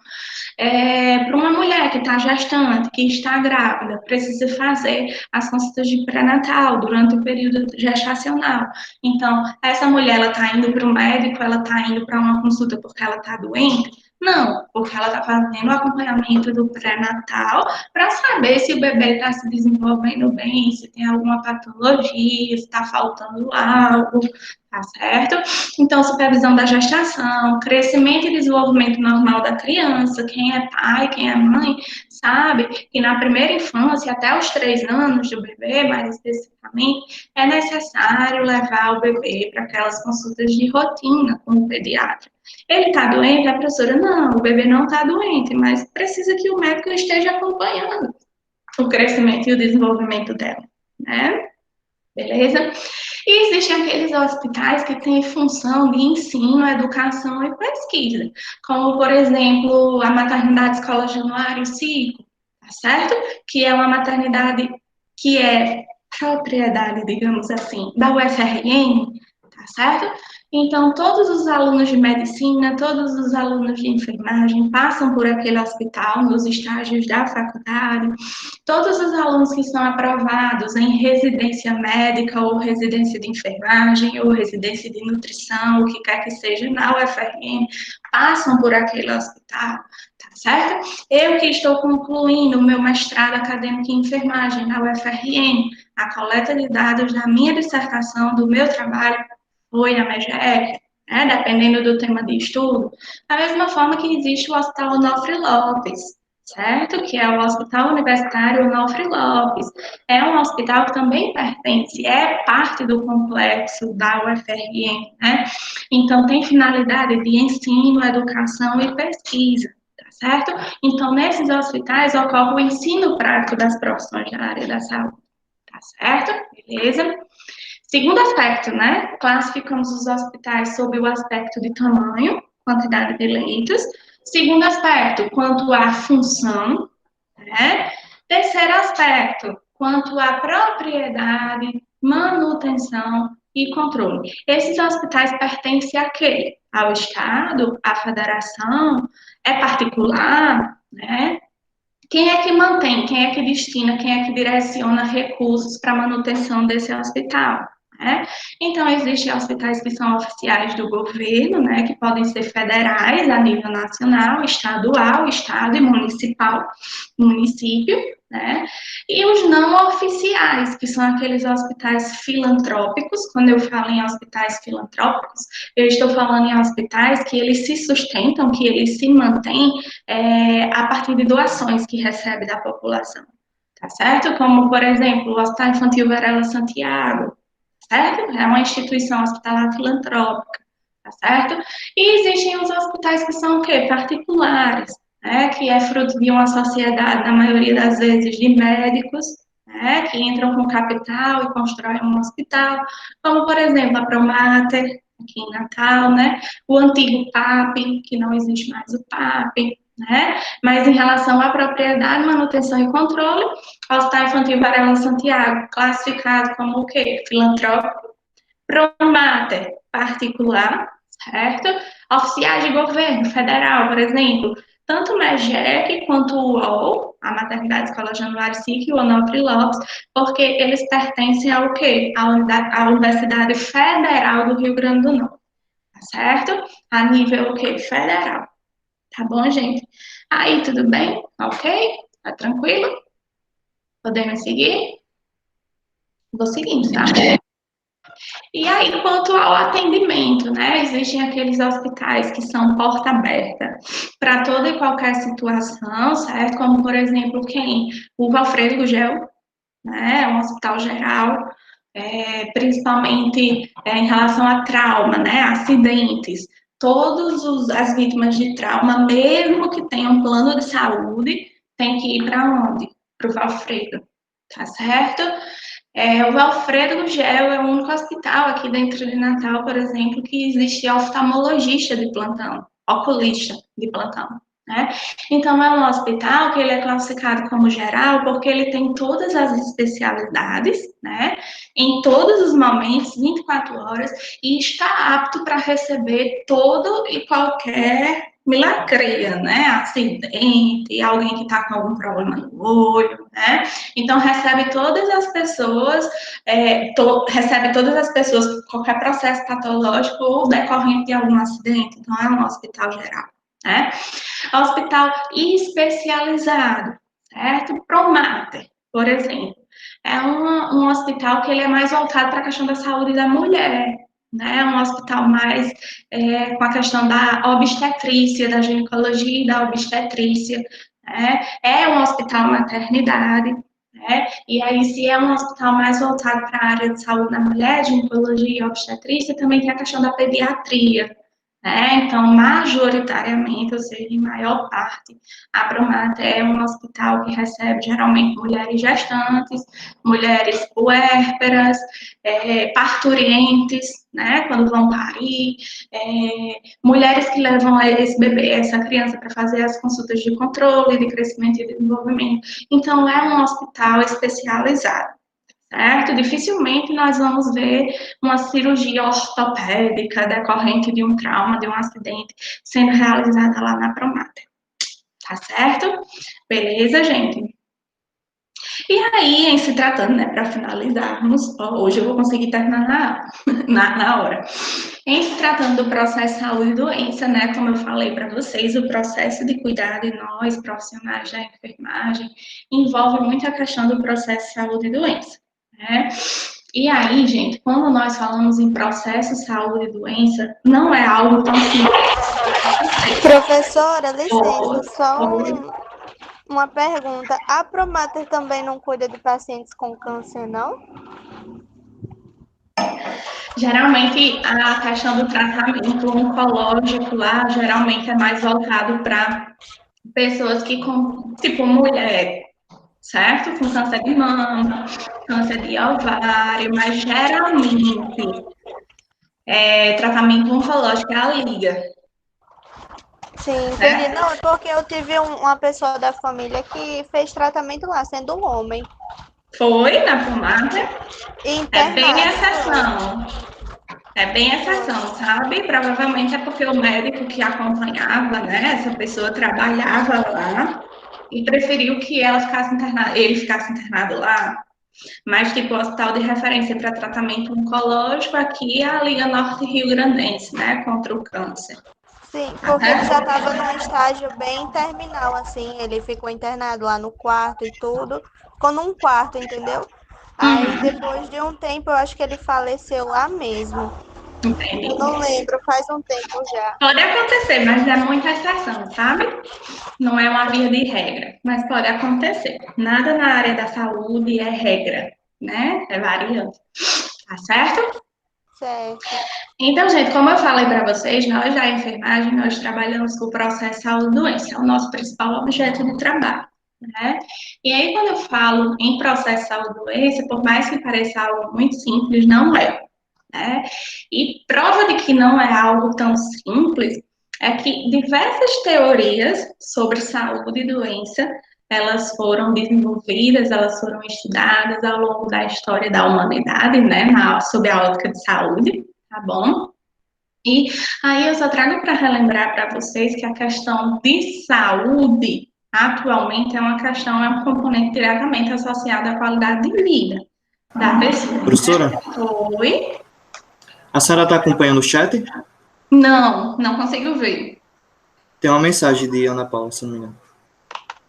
Para uma mulher que está gestante, que está grávida, precisa fazer as consultas de pré-natal durante o período gestacional. Então, essa mulher, ela está indo para o médico, ela está indo para uma consulta porque ela está doente? Não, porque ela está fazendo o acompanhamento do pré-natal para saber se o bebê está se desenvolvendo bem, se tem alguma patologia, se está faltando algo, tá certo? Então, supervisão da gestação, crescimento e desenvolvimento normal da criança, quem é pai, quem é mãe, sabe que na primeira infância, até os 3 anos do bebê, mais especificamente, é necessário levar o bebê para aquelas consultas de rotina com o pediatra. Ele está doente? A professora, não, o bebê não está doente, mas precisa que o médico esteja acompanhando o crescimento e o desenvolvimento dela, né? Beleza? E existem aqueles hospitais que têm função de ensino, educação e pesquisa, como, por exemplo, a maternidade Escola Januário Cico, tá certo? Que é uma maternidade que é propriedade, digamos assim, da UFRN, tá certo? Então, todos os alunos de medicina, todos os alunos de enfermagem passam por aquele hospital nos estágios da faculdade. Todos os alunos que estão aprovados em residência médica ou residência de enfermagem ou residência de nutrição, o que quer que seja, na UFRN, passam por aquele hospital, tá certo? Eu que estou concluindo o meu mestrado acadêmico em enfermagem na UFRN, a coleta de dados da minha dissertação, do meu trabalho, foi na MEGEC, né, dependendo do tema de estudo, da mesma forma que existe o Hospital Onofre Lopes, certo? Que é o Hospital Universitário Onofre Lopes. É um hospital que também pertence, é parte do complexo da UFRN, né? Então, tem finalidade de ensino, educação e pesquisa, tá certo? Então, nesses hospitais ocorre o ensino prático das profissões da área da saúde, tá certo? Beleza? Segundo aspecto, né? Classificamos os hospitais sob o aspecto de tamanho, quantidade de leitos. Segundo aspecto, quanto à função, né? Terceiro aspecto, quanto à propriedade, manutenção e controle. Esses hospitais pertencem a quê? Ao Estado, à federação, é particular, né? Quem é que mantém, quem é que destina, quem é que direciona recursos para a manutenção desse hospital? Né? Então, existem hospitais que são oficiais do governo, né, que podem ser federais a nível nacional, estadual, estado e municipal, município, né? E os não oficiais, que são aqueles hospitais filantrópicos. Quando eu falo em hospitais filantrópicos, eu estou falando em hospitais que eles se sustentam, que eles se mantêm a partir de doações que recebe da população, tá certo? Como, por exemplo, o Hospital Infantil Varela Santiago, certo? É uma instituição hospitalar filantrópica, tá certo? E existem os hospitais que são o quê? Particulares, né? Que é fruto de uma sociedade, na maioria das vezes, de médicos, né? Que entram com capital e constroem um hospital, como, por exemplo, a Promater, aqui em Natal, né? O antigo PAP, que não existe mais o PAP, né? Mas em relação à propriedade, manutenção e controle, o Hospital Infantil Varela Santiago, classificado como o quê? Filantrópico. Promater, particular, certo? Oficiais de governo federal, por exemplo, tanto o MEGEC quanto o UOL, a Maternidade Escola Januário SIC e o Onofre Lopes, porque eles pertencem ao quê? À Universidade Federal do Rio Grande do Norte, tá certo? A nível o quê? Federal. Tá bom, gente? Aí, tudo bem? Ok? Tá tranquilo? Podemos seguir? Vou seguindo, tá? E aí, quanto ao atendimento, né? Existem aqueles hospitais que são porta aberta para toda e qualquer situação, certo? Como, por exemplo, quem? O Valfredo Gugel, né? É um hospital geral, principalmente em relação a trauma, né? Acidentes. Todas as vítimas de trauma, mesmo que tenham plano de saúde, tem que ir para onde? Para o Valfredo, tá certo? O Valfredo Gugel é o único hospital aqui dentro de Natal, por exemplo, que existe oftalmologista de plantão, oculista de plantão, né? Então, é um hospital que ele é classificado como geral porque ele tem todas as especialidades, né? Em todos os momentos, 24 horas, e está apto para receber todo e qualquer milagreia, né? Acidente, alguém que está com algum problema no olho, né? Então, recebe todas as pessoas, recebe todas as pessoas com qualquer processo patológico ou decorrente de algum acidente. Então, é um hospital geral, né? Hospital especializado, certo? Promater, por exemplo, é um hospital que ele é mais voltado para a questão da saúde da mulher, né? É um hospital mais com a questão da obstetrícia, da ginecologia e da obstetrícia, né? É um hospital maternidade, né? E aí, se é um hospital mais voltado para a área de saúde da mulher, ginecologia e obstetrícia, também tem a questão da pediatria, né? Então, majoritariamente, ou seja, em maior parte, a Promater é um hospital que recebe geralmente mulheres gestantes, mulheres puérperas, parturientes, né, quando vão parir, mulheres que levam esse bebê, essa criança, para fazer as consultas de controle, de crescimento e desenvolvimento. Então, é um hospital especializado, certo? Dificilmente nós vamos ver uma cirurgia ortopédica decorrente de um trauma, de um acidente, sendo realizada lá na Promater. Tá certo? Beleza, gente? E aí, em se tratando, né, para finalizarmos, hoje eu vou conseguir terminar na hora. Em se tratando do processo saúde e doença, né, como eu falei para vocês, o processo de cuidado de nós, profissionais da enfermagem, envolve muito a questão do processo saúde e doença, né? E aí, gente, quando nós falamos em processo saúde e doença, não é algo tão simples. Professora, licença, uma pergunta. A Promater também não cuida de pacientes com câncer, não? Geralmente, a questão do tratamento oncológico lá, geralmente é mais voltado para pessoas que, tipo, mulher, certo? Com câncer de mama, câncer de ovário, mas geralmente, tratamento oncológico é a liga. Sim, né? entendi. Não, é porque eu tive uma pessoa da família que fez tratamento lá, sendo um homem. Foi na pomada? É bem Internado. exceção. É bem Foi. exceção, sabe? Provavelmente é porque o médico que acompanhava, né, essa pessoa trabalhava lá e preferiu que ela ficasse internada, ele ficasse internado lá. Mas, tipo, o hospital de referência para tratamento oncológico aqui é a Liga Norte Rio Grandense, né, contra o câncer. Sim, Tá porque ele já certo? estava num estágio bem terminal, assim. Ele ficou internado lá no quarto e tudo. Ficou num quarto, entendeu? Aí, depois de um tempo, eu acho que ele faleceu lá mesmo. Entendi. Eu não lembro, faz um tempo já. Pode acontecer, mas é muita exceção, sabe? Não é uma via de regra, mas pode acontecer. Nada na área da saúde é regra, né? É variante. Tá certo? Certo. Então, gente, como eu falei para vocês, nós da enfermagem, nós trabalhamos com o processo saúde-doença, é o nosso principal objeto de trabalho, né? E aí, quando eu falo em processo saúde-doença, por mais que pareça algo muito simples, não é, né? E prova de que não é algo tão simples é que diversas teorias sobre saúde e doença, elas foram desenvolvidas, elas foram estudadas ao longo da história da humanidade, né, sob a ótica de saúde, tá bom? E aí eu só trago para relembrar para vocês que a questão de saúde atualmente é uma questão, é um componente diretamente associado à qualidade de vida da pessoa. Professora, Oi? a senhora está acompanhando o chat? Não, não consigo ver. Tem uma mensagem de Ana Paula, se não me engano.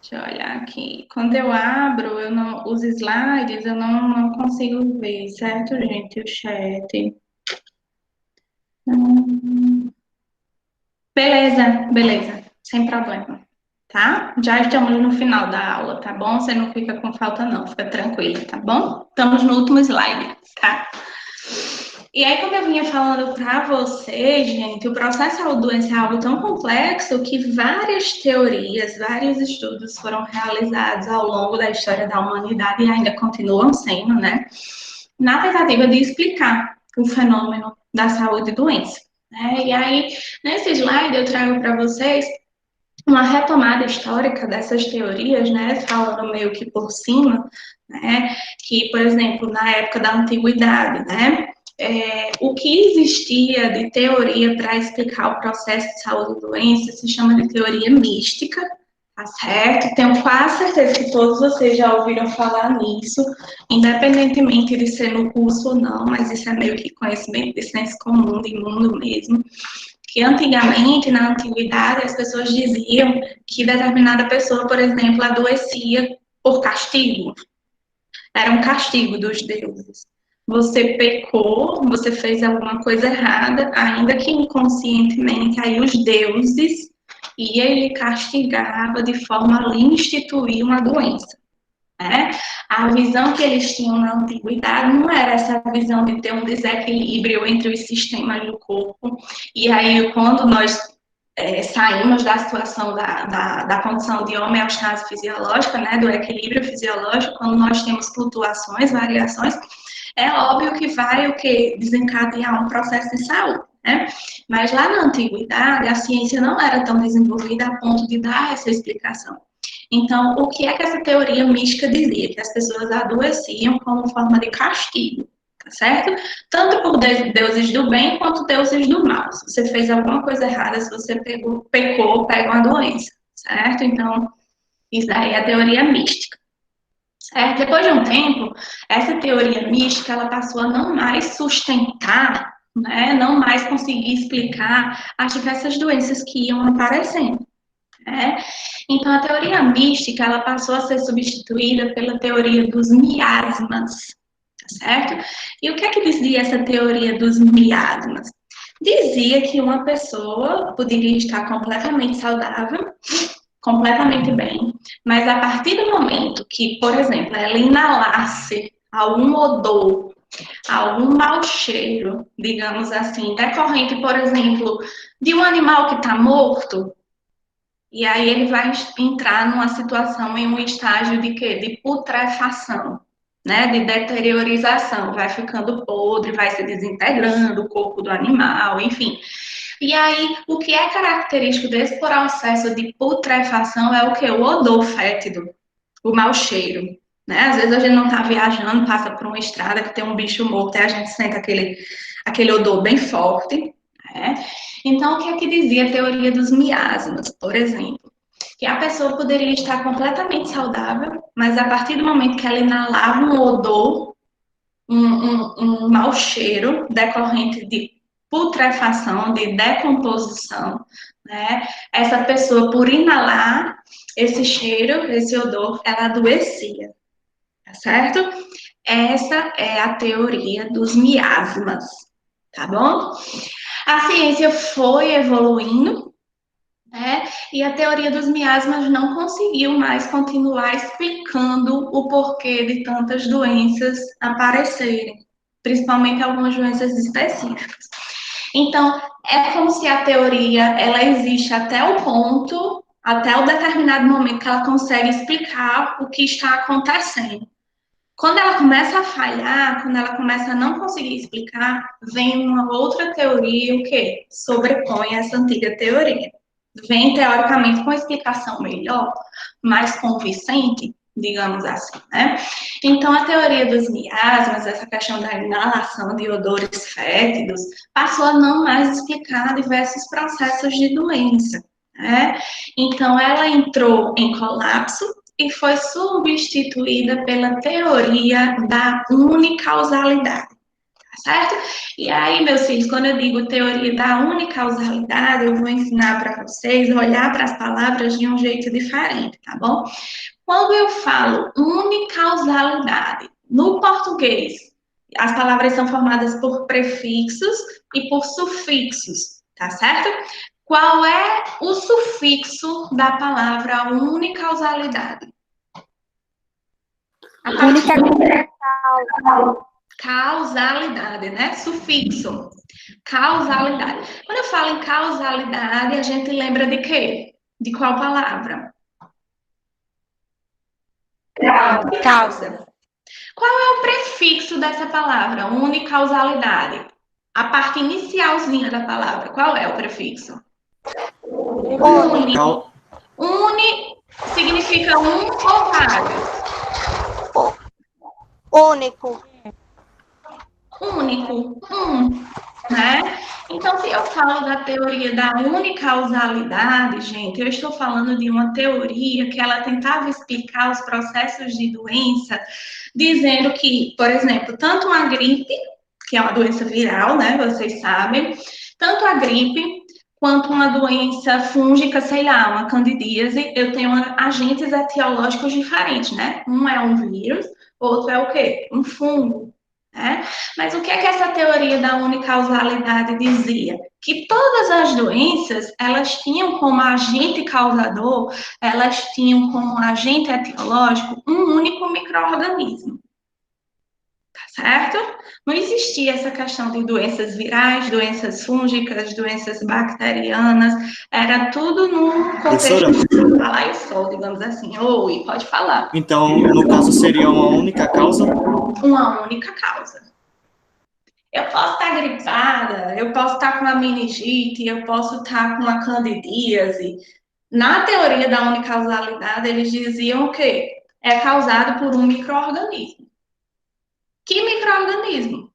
Deixa eu olhar aqui. Quando eu abro, eu não, os slides, eu não consigo ver, certo, gente? O chat. Beleza, beleza, sem problema, tá? Já estamos no final da aula, tá bom? Você não fica com falta, não, fica tranquila, tá bom? Estamos no último slide, tá? E aí, como eu vinha falando para vocês, gente, o processo de saúde-doença é algo tão complexo que várias teorias, vários estudos foram realizados ao longo da história da humanidade e ainda continuam sendo, né? Na tentativa de explicar o fenômeno da saúde e doença, né? E aí, nesse slide, eu trago para vocês uma retomada histórica dessas teorias, né, falando meio que por cima, né, que, por exemplo, na época da antiguidade, né, o que existia de teoria para explicar o processo de saúde e doença se chama de teoria mística, tá certo? Tenho quase certeza que todos vocês já ouviram falar nisso, independentemente de ser no curso ou não, mas isso é meio que conhecimento de senso comum, de mundo mesmo, que antigamente, na antiguidade, as pessoas diziam que determinada pessoa, por exemplo, adoecia por castigo. Era um castigo dos deuses. Você pecou, você fez alguma coisa errada, ainda que inconscientemente, aí os deuses iam e lhe castigava de forma a lhe instituir uma doença. Né? A visão que eles tinham na antiguidade não era essa visão de ter um desequilíbrio entre os sistemas do corpo, e aí quando nós saímos da situação da condição de homeostase fisiológica, né, do equilíbrio fisiológico, quando nós temos flutuações, variações, é óbvio que vai o que desencadear um processo de saúde, né? Mas lá na antiguidade, a ciência não era tão desenvolvida a ponto de dar essa explicação. Então, o que é que essa teoria mística dizia? Que as pessoas adoeciam como forma de castigo, tá certo? Tanto por deuses do bem quanto deuses do mal. Se você fez alguma coisa errada, se você pecou, pega uma doença, certo? Então, isso daí é a teoria mística. Certo? Depois de um tempo, essa teoria mística ela passou a não mais sustentar, né, não mais conseguir explicar as diversas doenças que iam aparecendo. Né? Então, a teoria mística ela passou a ser substituída pela teoria dos miasmas, tá certo? E o que é que dizia essa teoria dos miasmas? Dizia que uma pessoa poderia estar completamente saudável, completamente bem, mas a partir do momento que, por exemplo, ela inalasse algum odor, algum mau cheiro, digamos assim, decorrente, por exemplo, de um animal que está morto, e aí ele vai entrar numa situação, em um estágio de quê? De putrefação, né? De deteriorização, vai ficando podre, vai se desintegrando o corpo do animal, enfim. E aí, o que é característico desse processo de putrefação é o quê? O odor fétido, o mau cheiro, né? Às vezes a gente não está viajando, passa por uma estrada que tem um bicho morto e a gente sente aquele odor bem forte, né? Então, o que é que dizia a teoria dos miasmas, por exemplo? Que a pessoa poderia estar completamente saudável, mas a partir do momento que ela inalava um odor, um mau cheiro decorrente de putrefação, de decomposição, né? Essa pessoa, por inalar esse cheiro, esse odor, ela adoecia, tá certo? Essa é a teoria dos miasmas, tá bom? A ciência foi evoluindo, né? E a teoria dos miasmas não conseguiu mais continuar explicando o porquê de tantas doenças aparecerem, principalmente algumas doenças específicas. Então, é como se a teoria ela existe até o ponto, até o determinado momento que ela consegue explicar o que está acontecendo. Quando ela começa a falhar, quando ela começa a não conseguir explicar, vem uma outra teoria, o quê? Sobrepõe essa antiga teoria. Vem, teoricamente, com uma explicação melhor, mais convincente, digamos assim, né? Então, a teoria dos miasmas, essa questão da inalação de odores fétidos, passou a não mais explicar diversos processos de doença, né? Então, ela entrou em colapso e foi substituída pela teoria da unicausalidade, tá certo? E aí, meus filhos, quando eu digo teoria da unicausalidade, eu vou ensinar para vocês a olhar para as palavras de um jeito diferente, tá bom? Quando eu falo unicausalidade, no português, as palavras são formadas por prefixos e por sufixos, tá certo? Qual é o sufixo da palavra unicausalidade? Única Causalidade, né? Sufixo. Causalidade. Quando eu falo em causalidade, a gente lembra de quê? De qual palavra? Causa. Qual é o prefixo dessa palavra? Unicausalidade. A parte inicialzinha da palavra. Qual é o prefixo? Uni. Uni significa um ou vários? Único. Único, né? Então, se eu falo da teoria da unicausalidade, gente, eu estou falando de uma teoria que ela tentava explicar os processos de doença, dizendo que, por exemplo, tanto uma gripe, que é uma doença viral, né? Vocês sabem, tanto a gripe quanto uma doença fúngica, sei lá, uma candidíase, eu tenho agentes etiológicos diferentes, né? Um é um vírus, outro é o quê? Um fungo. Né? Mas o que é que essa teoria da unicausalidade dizia? Que todas as doenças, elas tinham como agente causador, elas tinham como agente etiológico um único micro-organismo. Tá certo? Não existia essa questão de doenças virais, doenças fúngicas, doenças bacterianas, era tudo num contexto de falar e sol, digamos assim. Oi, pode falar. Então, no caso, seria uma única causa? Uma única causa. Eu posso estar gripada, eu posso estar com uma meningite, eu posso estar com uma candidíase. Na teoria da unicausalidade, eles diziam que é causado por um micro-organismo. Que micro-organismo?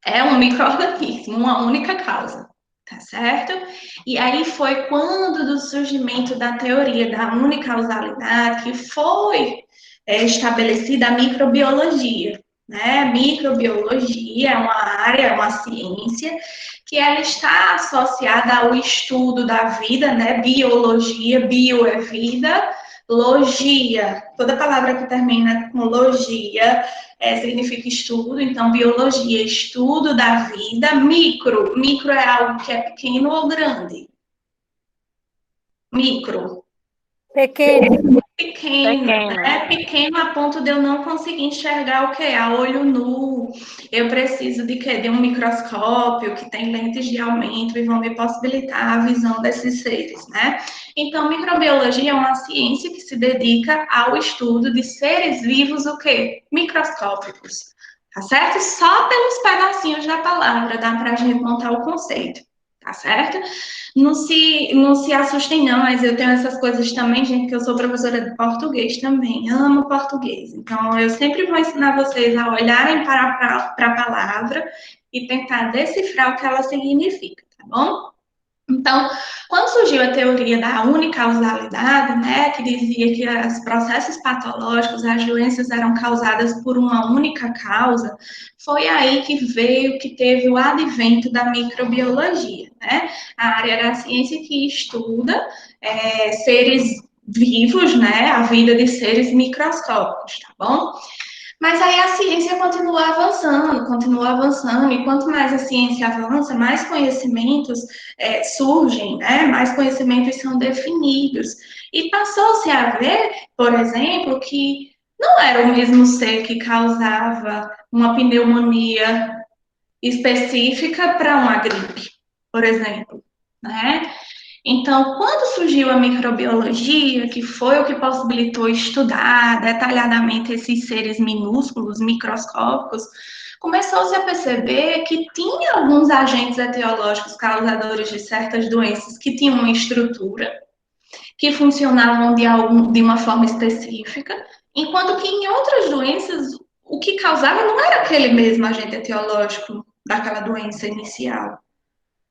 É um micro-organismo, uma única causa, tá certo? E aí foi quando do surgimento da teoria da unicausalidade que foi estabelecida a microbiologia. Né? Microbiologia é uma área, é uma ciência que ela está associada ao estudo da vida, né? Biologia, bio é vida, logia, toda palavra que termina com logia significa estudo, então biologia, estudo da vida, micro é algo que é pequeno ou grande? Micro. pequeno. Pequeno, né? Pequeno a ponto de eu não conseguir enxergar o que é a olho nu. Eu preciso de quê? De um microscópio que tem lentes de aumento e vão me possibilitar a visão desses seres, né? Então, microbiologia é uma ciência que se dedica ao estudo de seres vivos, o quê? Microscópicos, tá certo? Só pelos pedacinhos da palavra dá para a gente montar o conceito, tá certo? Não se assustem não, mas eu tenho essas coisas também, gente, que eu sou professora de português também, amo português. Então, eu sempre vou ensinar vocês a olharem para a palavra e tentar decifrar o que ela significa, tá bom? Então, quando surgiu a teoria da unicausalidade, né, que dizia que os processos patológicos, as doenças eram causadas por uma única causa, foi aí que teve o advento da microbiologia, né, a área da ciência que estuda seres vivos, né, a vida de seres microscópicos, tá bom? Mas aí a ciência continua avançando, e quanto mais a ciência avança, mais conhecimentos surgem, né? Mais conhecimentos são definidos. E passou-se a ver, por exemplo, que não era o mesmo ser que causava uma pneumonia específica para uma gripe, por exemplo, né? Então, quando surgiu a microbiologia, que foi o que possibilitou estudar detalhadamente esses seres minúsculos, microscópicos, começou-se a perceber que tinha alguns agentes etiológicos causadores de certas doenças que tinham uma estrutura, que funcionavam de uma forma específica, enquanto que em outras doenças o que causava não era aquele mesmo agente etiológico daquela doença inicial.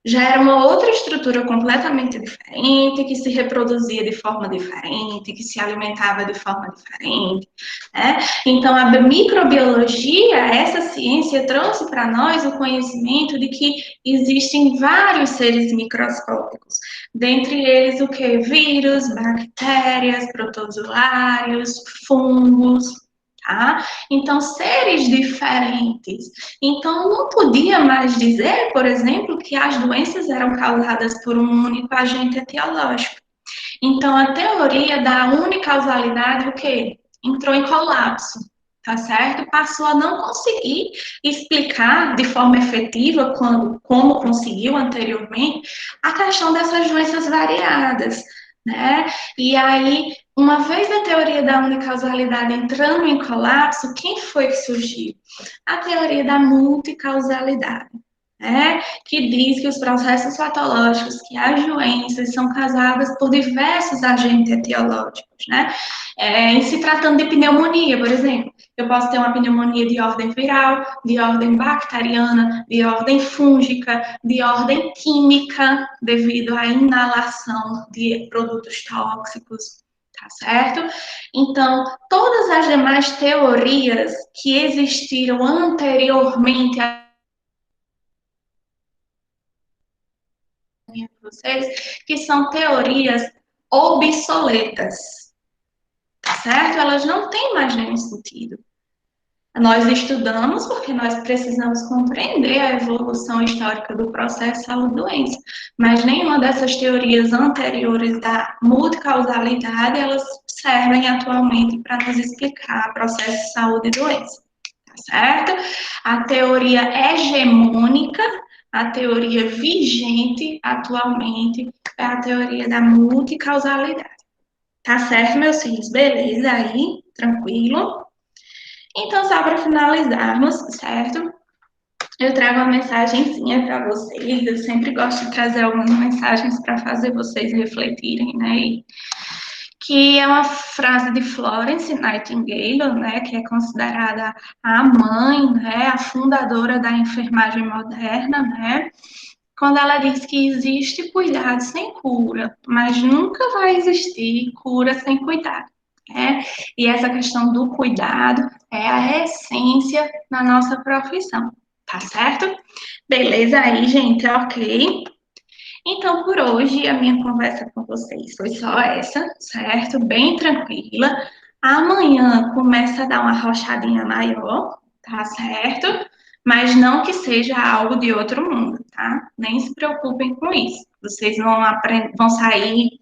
Já era uma outra estrutura completamente diferente, que se reproduzia de forma diferente, que se alimentava de forma diferente, né? Então, a microbiologia, essa ciência, trouxe para nós o conhecimento de que existem vários seres microscópicos, dentre eles o que? Vírus, bactérias, protozoários, fungos, tá? Então, seres diferentes. Então, não podia mais dizer, por exemplo, que as doenças eram causadas por um único agente etiológico. Então, a teoria da unicausalidade, o quê? Entrou em colapso, tá certo? Passou a não conseguir explicar de forma efetiva, como conseguiu anteriormente, a questão dessas doenças variadas, né? E aí, uma vez a teoria da unicausalidade entrando em colapso, quem foi que surgiu? A teoria da multicausalidade, né? Que diz que os processos patológicos, que as doenças são causadas por diversos agentes etiológicos, né? Em se tratando de pneumonia, por exemplo, eu posso ter uma pneumonia de ordem viral, de ordem bacteriana, de ordem fúngica, de ordem química, devido à inalação de produtos tóxicos, tá certo? Então, todas as demais teorias que existiram anteriormente a vocês, que são teorias obsoletas, tá certo? Elas não têm mais nenhum sentido. Nós estudamos porque nós precisamos compreender a evolução histórica do processo saúde-doença, mas nenhuma dessas teorias anteriores da multicausalidade, elas servem atualmente para nos explicar o processo de saúde e doença, tá certo? A teoria hegemônica, a teoria vigente atualmente é a teoria da multicausalidade. Tá certo, meus filhos? Beleza aí? Tranquilo? Então, só para finalizarmos, certo? Eu trago uma mensagenzinha para vocês. Eu sempre gosto de trazer algumas mensagens para fazer vocês refletirem, né? Que é uma frase de Florence Nightingale, né? Que é considerada a mãe, né? A fundadora da enfermagem moderna, né? Quando ela diz que existe cuidado sem cura, mas nunca vai existir cura sem cuidado. E essa questão do cuidado é a essência da nossa profissão, tá certo? Beleza aí, gente, ok? Então, por hoje, a minha conversa com vocês foi só essa, certo? Bem tranquila. Amanhã começa a dar uma arrochadinha maior, tá certo? Mas não que seja algo de outro mundo, tá? Nem se preocupem com isso. Vocês vão sair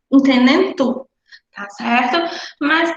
entendendo tudo, tá certo? Mas